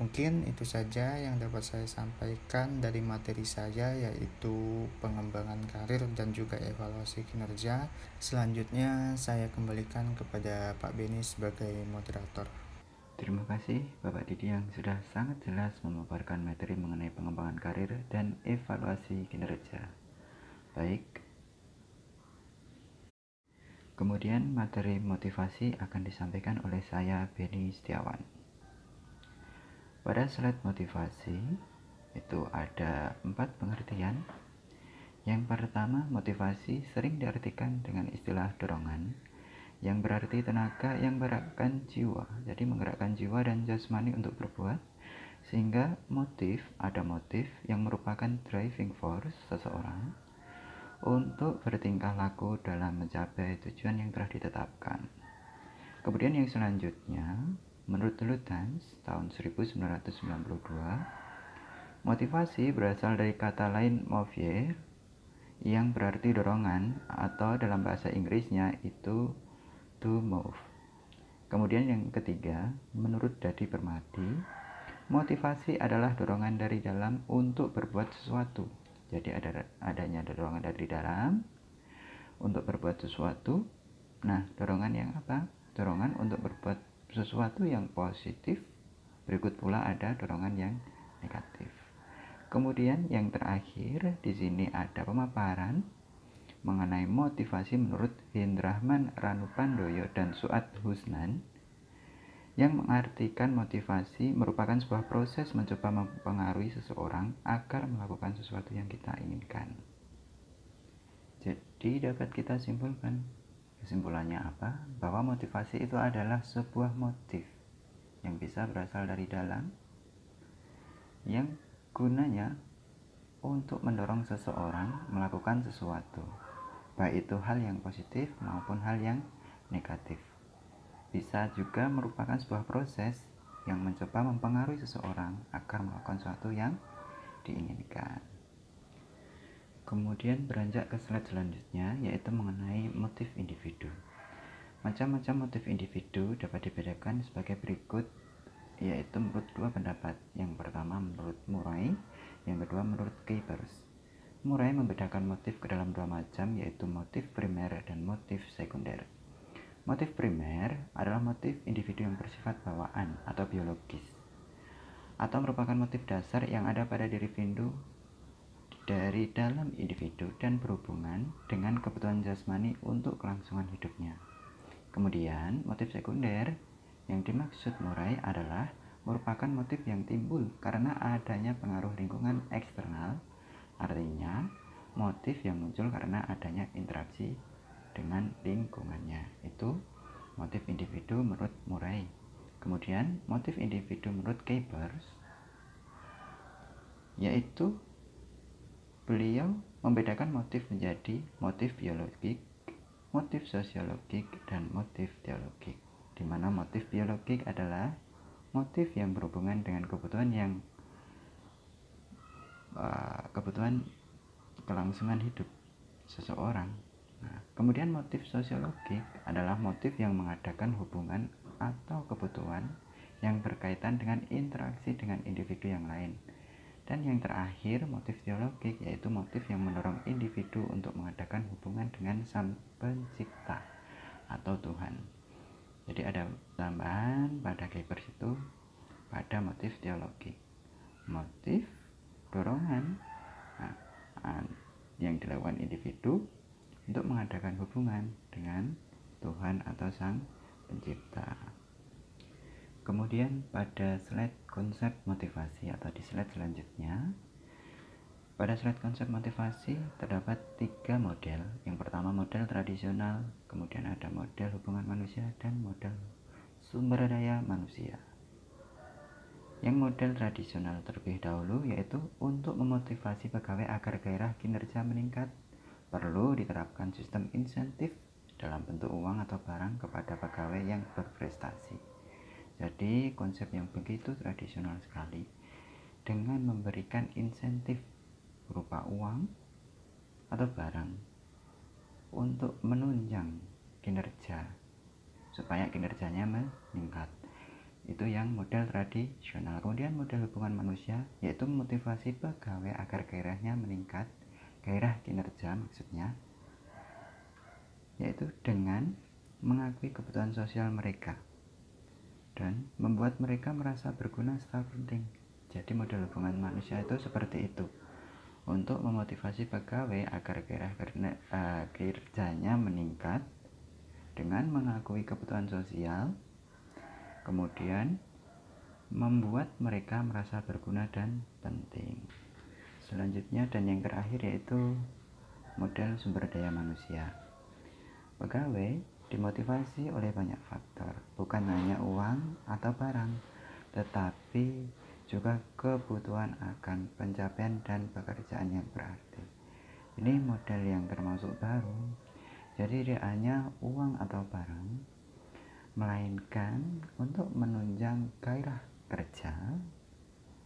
Mungkin itu saja yang dapat saya sampaikan dari materi saya, yaitu pengembangan karir dan juga evaluasi kinerja. Selanjutnya saya kembalikan kepada Pak Beni sebagai moderator. Terima kasih Bapak Didi yang sudah sangat jelas memaparkan materi mengenai pengembangan karir dan evaluasi kinerja. Baik. Kemudian materi motivasi akan disampaikan oleh saya, Beni Setiawan. Pada slide motivasi itu ada 4 pengertian. Yang pertama, motivasi sering diartikan dengan istilah dorongan, yang berarti tenaga yang menggerakkan jiwa. Jadi menggerakkan jiwa dan jasmani untuk berbuat, sehingga ada motif yang merupakan driving force seseorang untuk bertingkah laku dalam mencapai tujuan yang telah ditetapkan. Kemudian yang selanjutnya, menurut Lutens tahun 1992, motivasi berasal dari kata lain mover yang berarti dorongan, atau dalam bahasa Inggrisnya itu to move. Kemudian yang ketiga, menurut Dadi Permadi, motivasi adalah dorongan dari dalam untuk berbuat sesuatu. Jadi adanya dorongan dari dalam untuk berbuat sesuatu. Nah, dorongan yang apa? Dorongan untuk berbuat sesuatu yang positif. Berikut pula ada dorongan yang negatif. Kemudian yang terakhir di sini ada pemaparan mengenai motivasi menurut Hindrahman Ranupandoyo dan Suad Husnan, yang mengartikan motivasi merupakan sebuah proses mencoba mempengaruhi seseorang agar melakukan sesuatu yang kita inginkan. Jadi dapat kita simpulkan, kesimpulannya apa? Bahwa motivasi itu adalah sebuah motif yang bisa berasal dari dalam, yang gunanya untuk mendorong seseorang melakukan sesuatu, baik itu hal yang positif maupun hal yang negatif. Bisa juga merupakan sebuah proses yang mencoba mempengaruhi seseorang agar melakukan sesuatu yang diinginkan. Kemudian beranjak ke slide selanjutnya, yaitu mengenai motif individu. Macam-macam motif individu dapat dibedakan sebagai berikut, yaitu menurut 2 pendapat. Yang pertama menurut Murray, yang kedua menurut Kuipers. Murray membedakan motif ke dalam 2 macam, yaitu motif primer dan motif sekunder. Motif primer adalah motif individu yang bersifat bawaan atau biologis, atau merupakan motif dasar yang ada pada diri individu dari dalam individu dan berhubungan dengan kebutuhan jasmani untuk kelangsungan hidupnya. Kemudian motif sekunder yang dimaksud Murray adalah merupakan motif yang timbul karena adanya pengaruh lingkungan eksternal. Artinya motif yang muncul karena adanya interaksi dengan lingkungannya. Itu motif individu menurut Murray. Kemudian motif individu menurut Kuipers, yaitu beliau membedakan motif menjadi motif biologik motif sosiologik dan motif teologik, di mana motif biologik adalah motif yang berhubungan dengan kebutuhan kelangsungan hidup seseorang. Nah, kemudian motif sosiologik adalah motif yang mengadakan hubungan atau kebutuhan yang berkaitan dengan interaksi dengan individu yang lain. Dan yang terakhir, motif teologik yaitu motif yang mendorong individu untuk mengadakan hubungan dengan Sang Pencipta atau Tuhan. Jadi ada tambahan pada keywords itu pada motif teologik. Motif dorongan yang dilakukan individu untuk mengadakan hubungan dengan Tuhan atau Sang Pencipta. Kemudian pada slide konsep motivasi atau di slide selanjutnya, pada slide konsep motivasi terdapat 3 model. Yang pertama model tradisional, kemudian ada model hubungan manusia dan model sumber daya manusia. Yang model tradisional terlebih dahulu yaitu untuk memotivasi pegawai agar gairah kinerja meningkat, perlu diterapkan sistem insentif dalam bentuk uang atau barang kepada pegawai yang berprestasi. Jadi konsep yang begitu tradisional sekali, dengan memberikan insentif berupa uang atau barang untuk menunjang kinerja supaya kinerjanya meningkat. Itu yang model tradisional. Kemudian model hubungan manusia yaitu memotivasi pegawai agar gairahnya meningkat, gairah kinerja maksudnya, yaitu dengan mengakui kebutuhan sosial mereka dan membuat mereka merasa berguna serta penting. Jadi model hubungan manusia itu seperti itu, untuk memotivasi pegawai agar gairah kinerjanya meningkat dengan mengakui kebutuhan sosial, kemudian membuat mereka merasa berguna dan penting. Selanjutnya dan yang terakhir yaitu model sumber daya manusia. Pegawai dimotivasi oleh banyak faktor, bukan hanya uang atau barang, tetapi juga kebutuhan akan pencapaian dan pekerjaan yang berarti. Ini model yang termasuk baru, jadi tidak hanya uang atau barang, melainkan untuk menunjang gairah kerja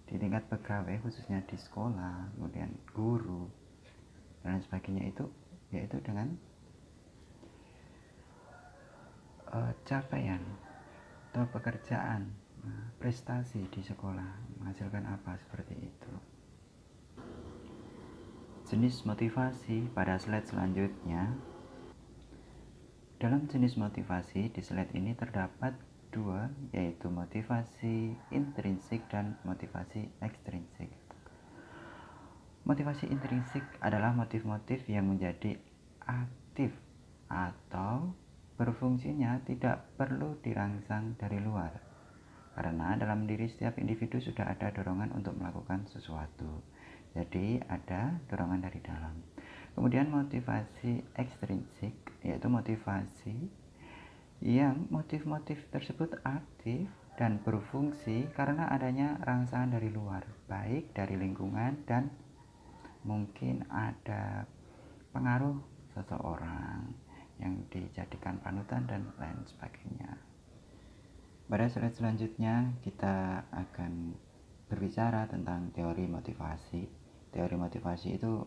di tingkat pegawai, khususnya di sekolah, kemudian guru dan sebagainya, itu yaitu dengan capaian atau pekerjaan, prestasi di sekolah menghasilkan apa, seperti itu. Jenis motivasi pada slide selanjutnya. Dalam jenis motivasi di slide ini terdapat 2, yaitu motivasi intrinsik dan motivasi ekstrinsik. Motivasi intrinsik adalah motif-motif yang menjadi aktif atau berfungsinya tidak perlu dirangsang dari luar, karena dalam diri setiap individu sudah ada dorongan untuk melakukan sesuatu. Jadi ada dorongan dari dalam. Kemudian motivasi ekstrinsik yaitu motivasi yang motif-motif tersebut aktif dan berfungsi karena adanya rangsangan dari luar, baik dari lingkungan dan mungkin ada pengaruh seseorang yang dijadikan panutan dan lain sebagainya. Pada slide selanjutnya kita akan berbicara tentang teori motivasi. Teori motivasi itu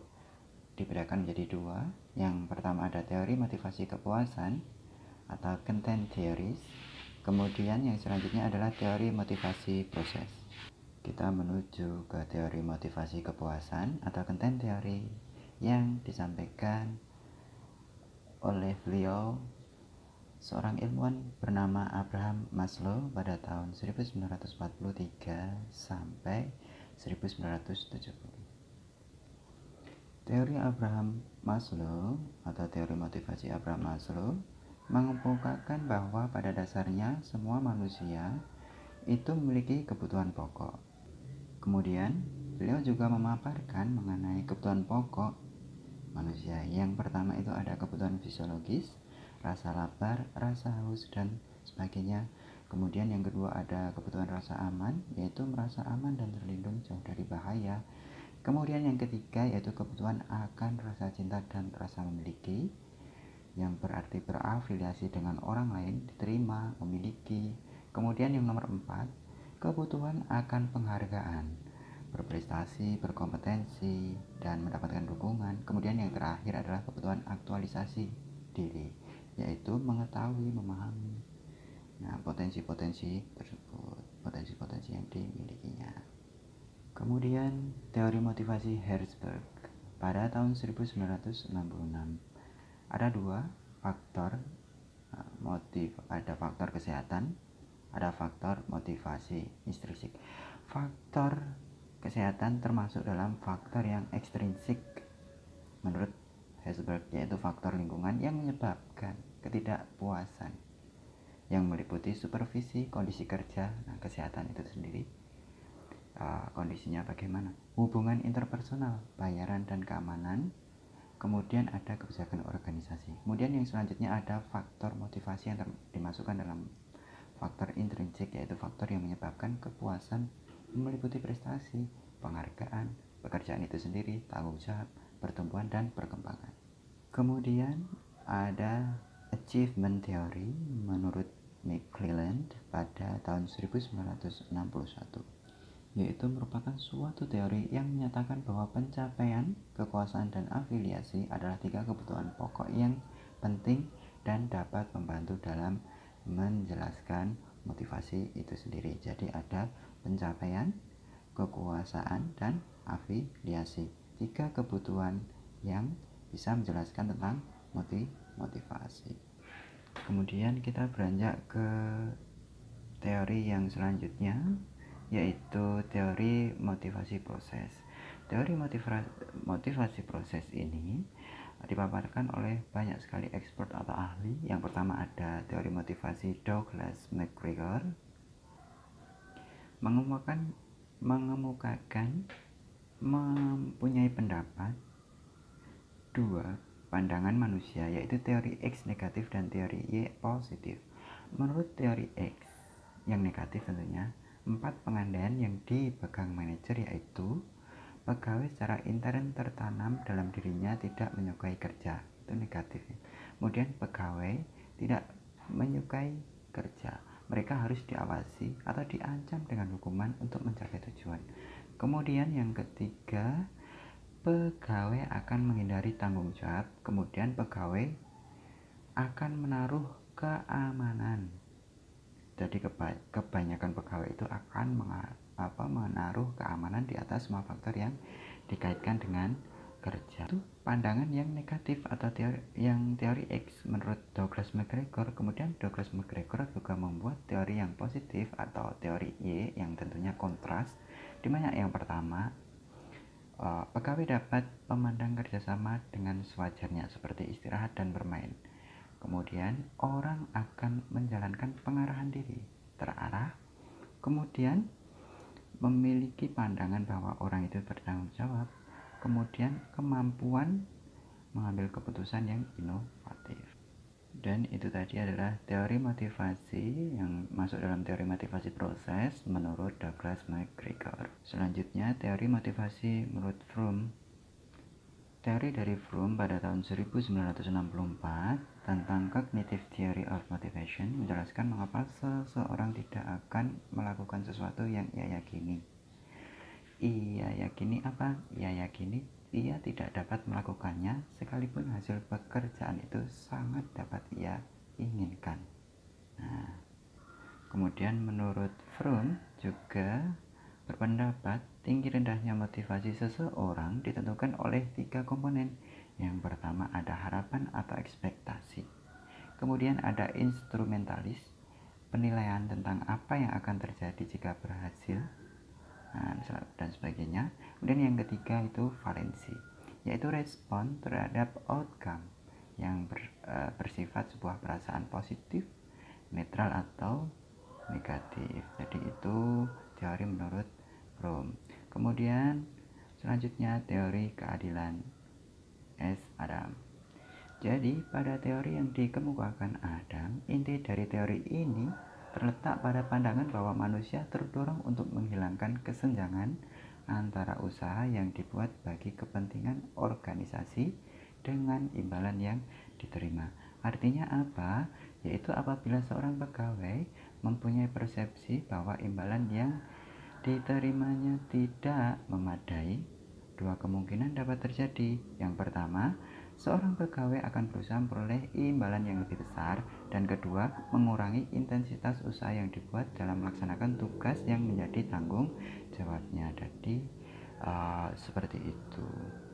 dibedakan menjadi 2. Yang pertama ada teori motivasi kepuasan atau content theories. Kemudian yang selanjutnya adalah teori motivasi proses. Kita menuju ke teori motivasi kepuasan atau content theory yang disampaikan oleh beliau, seorang ilmuwan bernama Abraham Maslow pada tahun 1943 sampai 1970. Teori Abraham Maslow atau teori motivasi Abraham Maslow mengemukakan bahwa pada dasarnya semua manusia itu memiliki kebutuhan pokok. Kemudian beliau juga memaparkan mengenai kebutuhan pokok manusia. Yang pertama itu ada kebutuhan fisiologis, rasa lapar, rasa haus, dan sebagainya. Kemudian yang kedua ada kebutuhan rasa aman, yaitu merasa aman dan terlindung jauh dari bahaya. Kemudian yang ketiga yaitu kebutuhan akan rasa cinta dan rasa memiliki. yang berarti berafiliasi dengan orang lain, diterima, memiliki. Kemudian yang nomor 4, kebutuhan akan penghargaan, berprestasi, berkompetensi, dan mendapatkan dukungan. Kemudian yang terakhir adalah kebutuhan aktualisasi diri, yaitu mengetahui, memahami potensi-potensi tersebut, potensi-potensi yang dimilikinya. Kemudian teori motivasi Herzberg pada tahun 1966. Ada 2 faktor ada faktor kesehatan, ada faktor motivasi intrinsik. Faktor kesehatan termasuk dalam faktor yang ekstrinsik menurut Herzberg, yaitu faktor lingkungan yang menyebabkan ketidakpuasan yang meliputi supervisi, kondisi kerja. Kesehatan itu sendiri kondisinya bagaimana, hubungan interpersonal, bayaran dan keamanan. Kemudian ada kebijakan organisasi. Kemudian yang selanjutnya ada faktor motivasi yang dimasukkan dalam faktor intrinsik, yaitu faktor yang menyebabkan kepuasan, meliputi prestasi, penghargaan, pekerjaan itu sendiri, tanggung jawab, pertumbuhan dan perkembangan. Kemudian ada achievement theory menurut McClelland pada tahun 1961, yaitu merupakan suatu teori yang menyatakan bahwa pencapaian, kekuasaan, dan afiliasi adalah 3 kebutuhan pokok yang penting dan dapat membantu dalam menjelaskan motivasi itu sendiri. Jadi ada pencapaian, kekuasaan, dan afiliasi, 3 kebutuhan yang bisa menjelaskan tentang motivasi. Kemudian kita beranjak ke teori yang selanjutnya, yaitu teori motivasi proses. Teori motivasi proses ini dipaparkan oleh banyak sekali expert atau ahli. Yang pertama ada teori motivasi Douglas McGregor, mengemukakan mempunyai pendapat 2 pandangan manusia, yaitu teori X negatif dan teori Y positif. Menurut teori X yang negatif tentunya, 4 pengandaian yang dipegang manajer, yaitu pegawai secara intern tertanam dalam dirinya tidak menyukai kerja, itu negatif. Kemudian pegawai tidak menyukai kerja, mereka harus diawasi atau diancam dengan hukuman untuk mencapai tujuan. Kemudian yang ketiga, pegawai akan menghindari tanggung jawab. Kemudian pegawai akan menaruh keamanan. Jadi kebanyakan pegawai itu akan menaruh keamanan di atas semua faktor yang dikaitkan dengan kerja. Itu pandangan yang negatif atau teori X menurut Douglas McGregor. Kemudian Douglas McGregor juga membuat teori yang positif atau teori Y yang tentunya kontras, di mana yang pertama, pegawai dapat memandang kerjasama dengan sewajarnya seperti istirahat dan bermain. Kemudian orang akan menjalankan pengarahan diri terarah. Kemudian memiliki pandangan bahwa orang itu bertanggung jawab. Kemudian kemampuan mengambil keputusan yang inovatif. Dan itu tadi adalah teori motivasi yang masuk dalam teori motivasi proses menurut Douglas McGregor. Selanjutnya teori motivasi menurut Fromm. Teori dari Fromm pada tahun 1964 tentang Cognitive Theory of Motivation menjelaskan mengapa seseorang tidak akan melakukan sesuatu yang ia yakini. Ia yakini apa? Ia yakini ia tidak dapat melakukannya sekalipun hasil pekerjaan itu sangat dapat ia inginkan. Kemudian menurut Fromm juga berpendapat tinggi rendahnya motivasi seseorang ditentukan oleh 3 komponen. Yang pertama ada harapan atau ekspektasi. Kemudian ada instrumentalis, penilaian tentang apa yang akan terjadi jika berhasil, dan sebagainya. Kemudian yang ketiga itu valensi, yaitu respon terhadap outcome yang bersifat sebuah perasaan positif, netral atau negatif. Jadi itu teori menurut Fromm. Kemudian selanjutnya teori keadilan S. Adam. Jadi pada teori yang dikemukakan Adam, inti dari teori ini terletak pada pandangan bahwa manusia terdorong untuk menghilangkan kesenjangan antara usaha yang dibuat bagi kepentingan organisasi dengan imbalan yang diterima. Artinya apa? Yaitu apabila seorang pegawai mempunyai persepsi bahwa imbalan yang diterimanya tidak memadai, dua kemungkinan dapat terjadi. Yang pertama, seorang pegawai akan berusaha memperoleh imbalan yang lebih besar, dan kedua, mengurangi intensitas usaha yang dibuat dalam melaksanakan tugas yang menjadi tanggung jawabnya. Jadi seperti itu.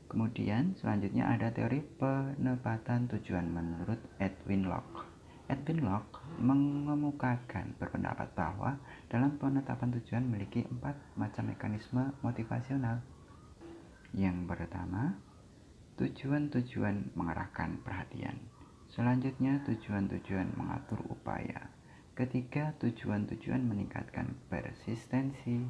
Kemudian selanjutnya ada teori penempatan tujuan menurut Edwin Locke. Edwin Locke mengemukakan berpendapat bahwa dalam penetapan tujuan memiliki 4 macam mekanisme motivasional. Yang pertama, tujuan-tujuan mengarahkan perhatian. Selanjutnya, tujuan-tujuan mengatur upaya. Ketiga, tujuan-tujuan meningkatkan persistensi.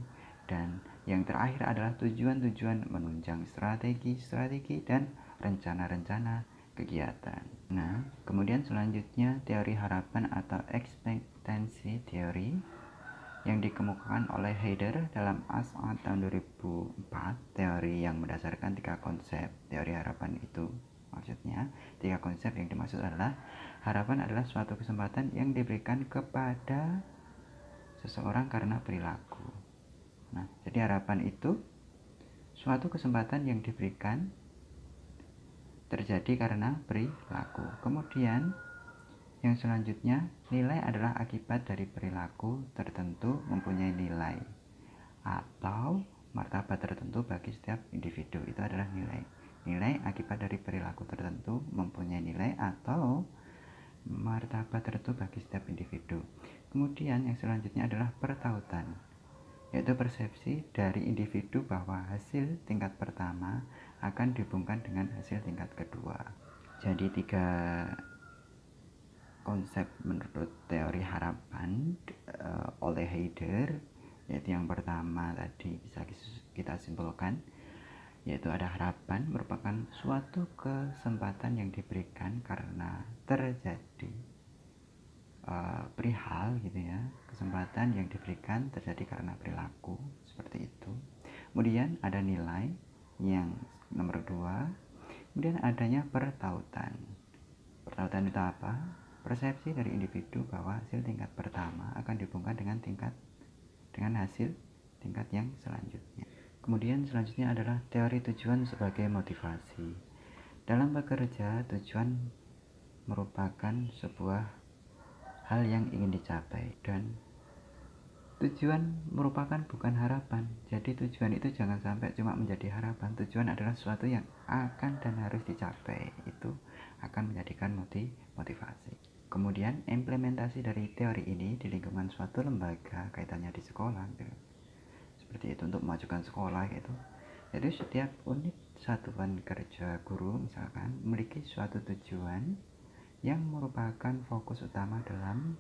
Dan yang terakhir adalah tujuan-tujuan menunjang strategi-strategi dan rencana-rencana kegiatan. Nah, kemudian selanjutnya teori harapan atau expectancy theory yang dikemukakan oleh Heider dalam As'ad tahun 2004. Teori yang berdasarkan 3 konsep teori harapan itu. Maksudnya, 3 konsep yang dimaksud adalah harapan adalah suatu kesempatan yang diberikan kepada seseorang karena perilaku. Nah, jadi harapan itu suatu kesempatan yang diberikan terjadi karena perilaku. Kemudian yang selanjutnya, nilai adalah akibat dari perilaku tertentu mempunyai nilai atau martabat tertentu bagi setiap individu. Itu adalah nilai. Nilai akibat dari perilaku tertentu mempunyai nilai atau martabat tertentu bagi setiap individu. Kemudian yang selanjutnya adalah pertautan, yaitu persepsi dari individu bahwa hasil tingkat pertama akan dihubungkan dengan hasil tingkat kedua. Jadi 3 konsep menurut teori harapan oleh Heider, yaitu yang pertama tadi bisa kita simpulkan, yaitu ada harapan merupakan suatu kesempatan yang diberikan karena terjadi perihal gitu ya, kesempatan yang diberikan terjadi karena perilaku seperti itu. Kemudian ada nilai yang nomor 2. Kemudian adanya pertautan. Pertautan itu apa? Persepsi dari individu bahwa hasil tingkat pertama akan dihubungkan dengan hasil tingkat yang selanjutnya. Kemudian selanjutnya adalah teori tujuan sebagai motivasi. Dalam bekerja, tujuan merupakan sebuah hal yang ingin dicapai, dan tujuan merupakan bukan harapan. Jadi tujuan itu jangan sampai cuma menjadi harapan. Tujuan adalah sesuatu yang akan dan harus dicapai. Itu akan menjadikan motivasi. Kemudian implementasi dari teori ini di lingkungan suatu lembaga, kaitannya di sekolah gitu. Seperti itu, untuk memajukan sekolah gitu. Jadi setiap unit satuan kerja guru misalkan memiliki suatu tujuan yang merupakan fokus utama dalam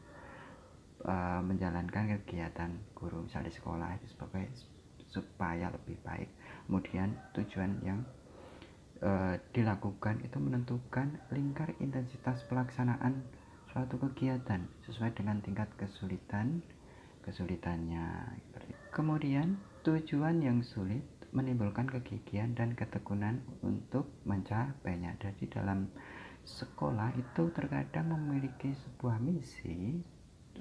menjalankan kegiatan guru misalnya di sekolah itu supaya lebih baik. Kemudian tujuan yang dilakukan itu menentukan lingkar intensitas pelaksanaan suatu kegiatan sesuai dengan tingkat kesulitannya. Kemudian tujuan yang sulit menimbulkan kegigihan dan ketekunan untuk mencapainya. Jadi dalam sekolah itu terkadang memiliki sebuah misi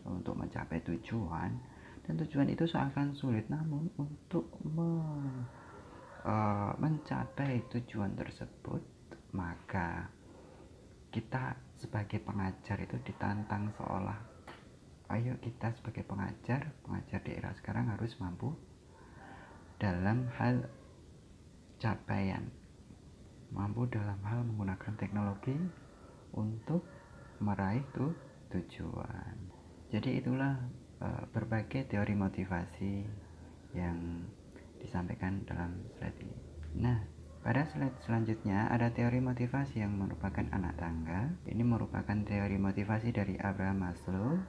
untuk mencapai tujuan, dan tujuan itu seakan sulit, namun untuk mencapai tujuan tersebut maka kita sebagai pengajar itu ditantang seolah ayo kita sebagai pengajar di era sekarang harus mampu dalam hal capaian, mampu dalam hal menggunakan teknologi untuk meraih tujuan. Jadi itulah berbagai teori motivasi yang disampaikan dalam slide ini. Nah, pada slide selanjutnya ada teori motivasi yang merupakan anak tangga. Ini merupakan teori motivasi dari Abraham Maslow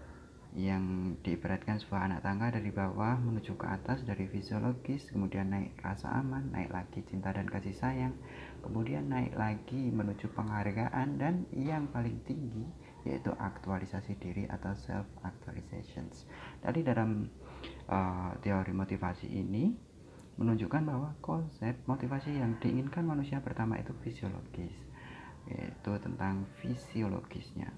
yang diibaratkan sebuah anak tangga dari bawah menuju ke atas, dari fisiologis, kemudian naik rasa aman, naik lagi cinta dan kasih sayang, kemudian naik lagi menuju penghargaan, dan yang paling tinggi yaitu aktualisasi diri atau self actualizations. Tadi dalam teori motivasi ini menunjukkan bahwa konsep motivasi yang diinginkan manusia pertama itu fisiologis. yaitu tentang fisiologisnya.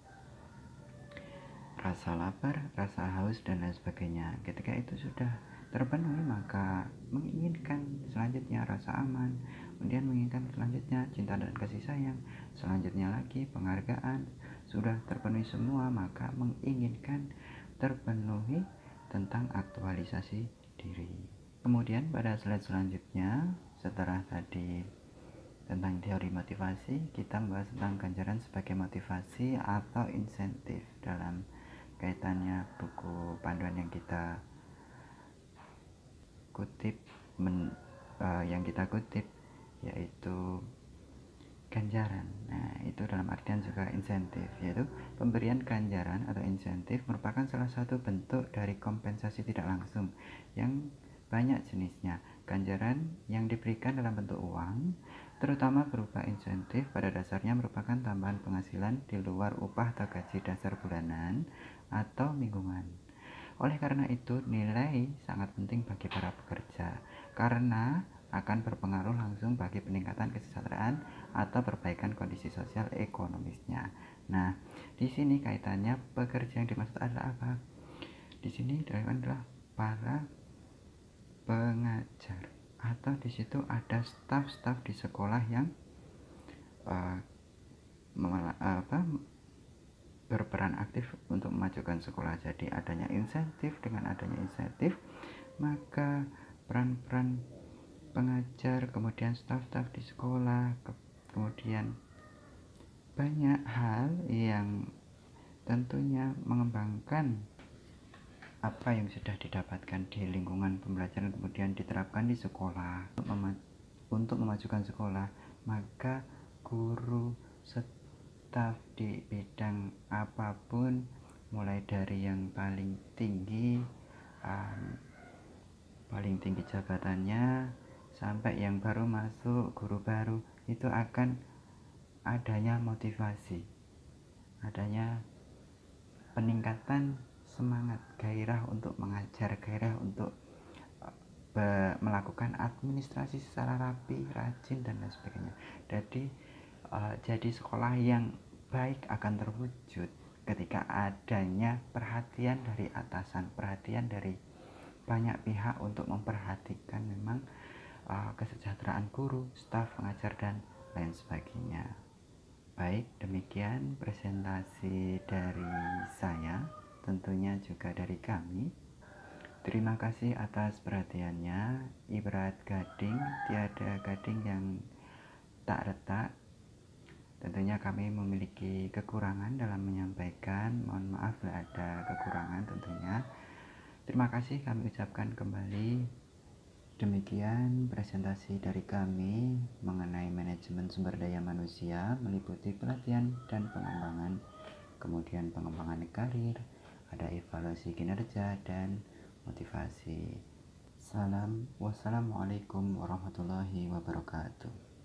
Rasa lapar, rasa haus, dan lain sebagainya. Ketika itu sudah terpenuhi, maka menginginkan selanjutnya rasa aman, kemudian menginginkan selanjutnya cinta dan kasih sayang, selanjutnya lagi penghargaan. Sudah terpenuhi semua, maka menginginkan terpenuhi tentang aktualisasi diri. Kemudian pada slide selanjutnya, setelah tadi tentang teori motivasi, kita membahas tentang ganjaran sebagai motivasi atau insentif dalam kaitannya buku panduan yang kita kutip yaitu ganjaran. Nah, itu dalam artian juga insentif, yaitu pemberian ganjaran atau insentif merupakan salah satu bentuk dari kompensasi tidak langsung yang banyak jenisnya. Ganjaran yang diberikan dalam bentuk uang, terutama berupa insentif, pada dasarnya merupakan tambahan penghasilan di luar upah atau gaji dasar bulanan atau mingguan. Oleh karena itu, nilai sangat penting bagi para pekerja karena akan berpengaruh langsung bagi peningkatan kesejahteraan atau perbaikan kondisi sosial ekonomisnya. Nah, di sini kaitannya pekerja yang dimaksud adalah apa? Di sini adalah para pengajar, atau di situ ada staf-staf di sekolah yang berperan aktif untuk memajukan sekolah. Jadi adanya insentif, dengan adanya insentif maka peran-peran pengajar, kemudian staf-staf di sekolah, kemudian banyak hal yang tentunya mengembangkan apa yang sudah didapatkan di lingkungan pembelajaran kemudian diterapkan di sekolah untuk memajukan sekolah. Maka guru, staf di bidang apapun, mulai dari yang paling tinggi jabatannya sampai yang baru masuk, guru baru, itu akan adanya motivasi, adanya peningkatan semangat, gairah untuk mengajar, gairah untuk melakukan administrasi secara rapi, rajin, dan lain sebagainya. Jadi sekolah yang baik akan terwujud ketika adanya perhatian dari atasan, perhatian dari banyak pihak untuk memperhatikan memang kesejahteraan guru, staf, pengajar, dan lain sebagainya. Baik, demikian presentasi dari saya, tentunya juga dari kami. Terima kasih atas perhatiannya. Ibarat gading, tiada gading yang tak retak. Tentunya kami memiliki kekurangan dalam menyampaikan. Mohon maaf bila ada kekurangan tentunya. Terima kasih kami ucapkan kembali. Demikian presentasi dari kami mengenai manajemen sumber daya manusia, meliputi pelatihan dan pengembangan, kemudian pengembangan karir, ada evaluasi kinerja dan motivasi. Wassalamualaikum warahmatullahi wabarakatuh.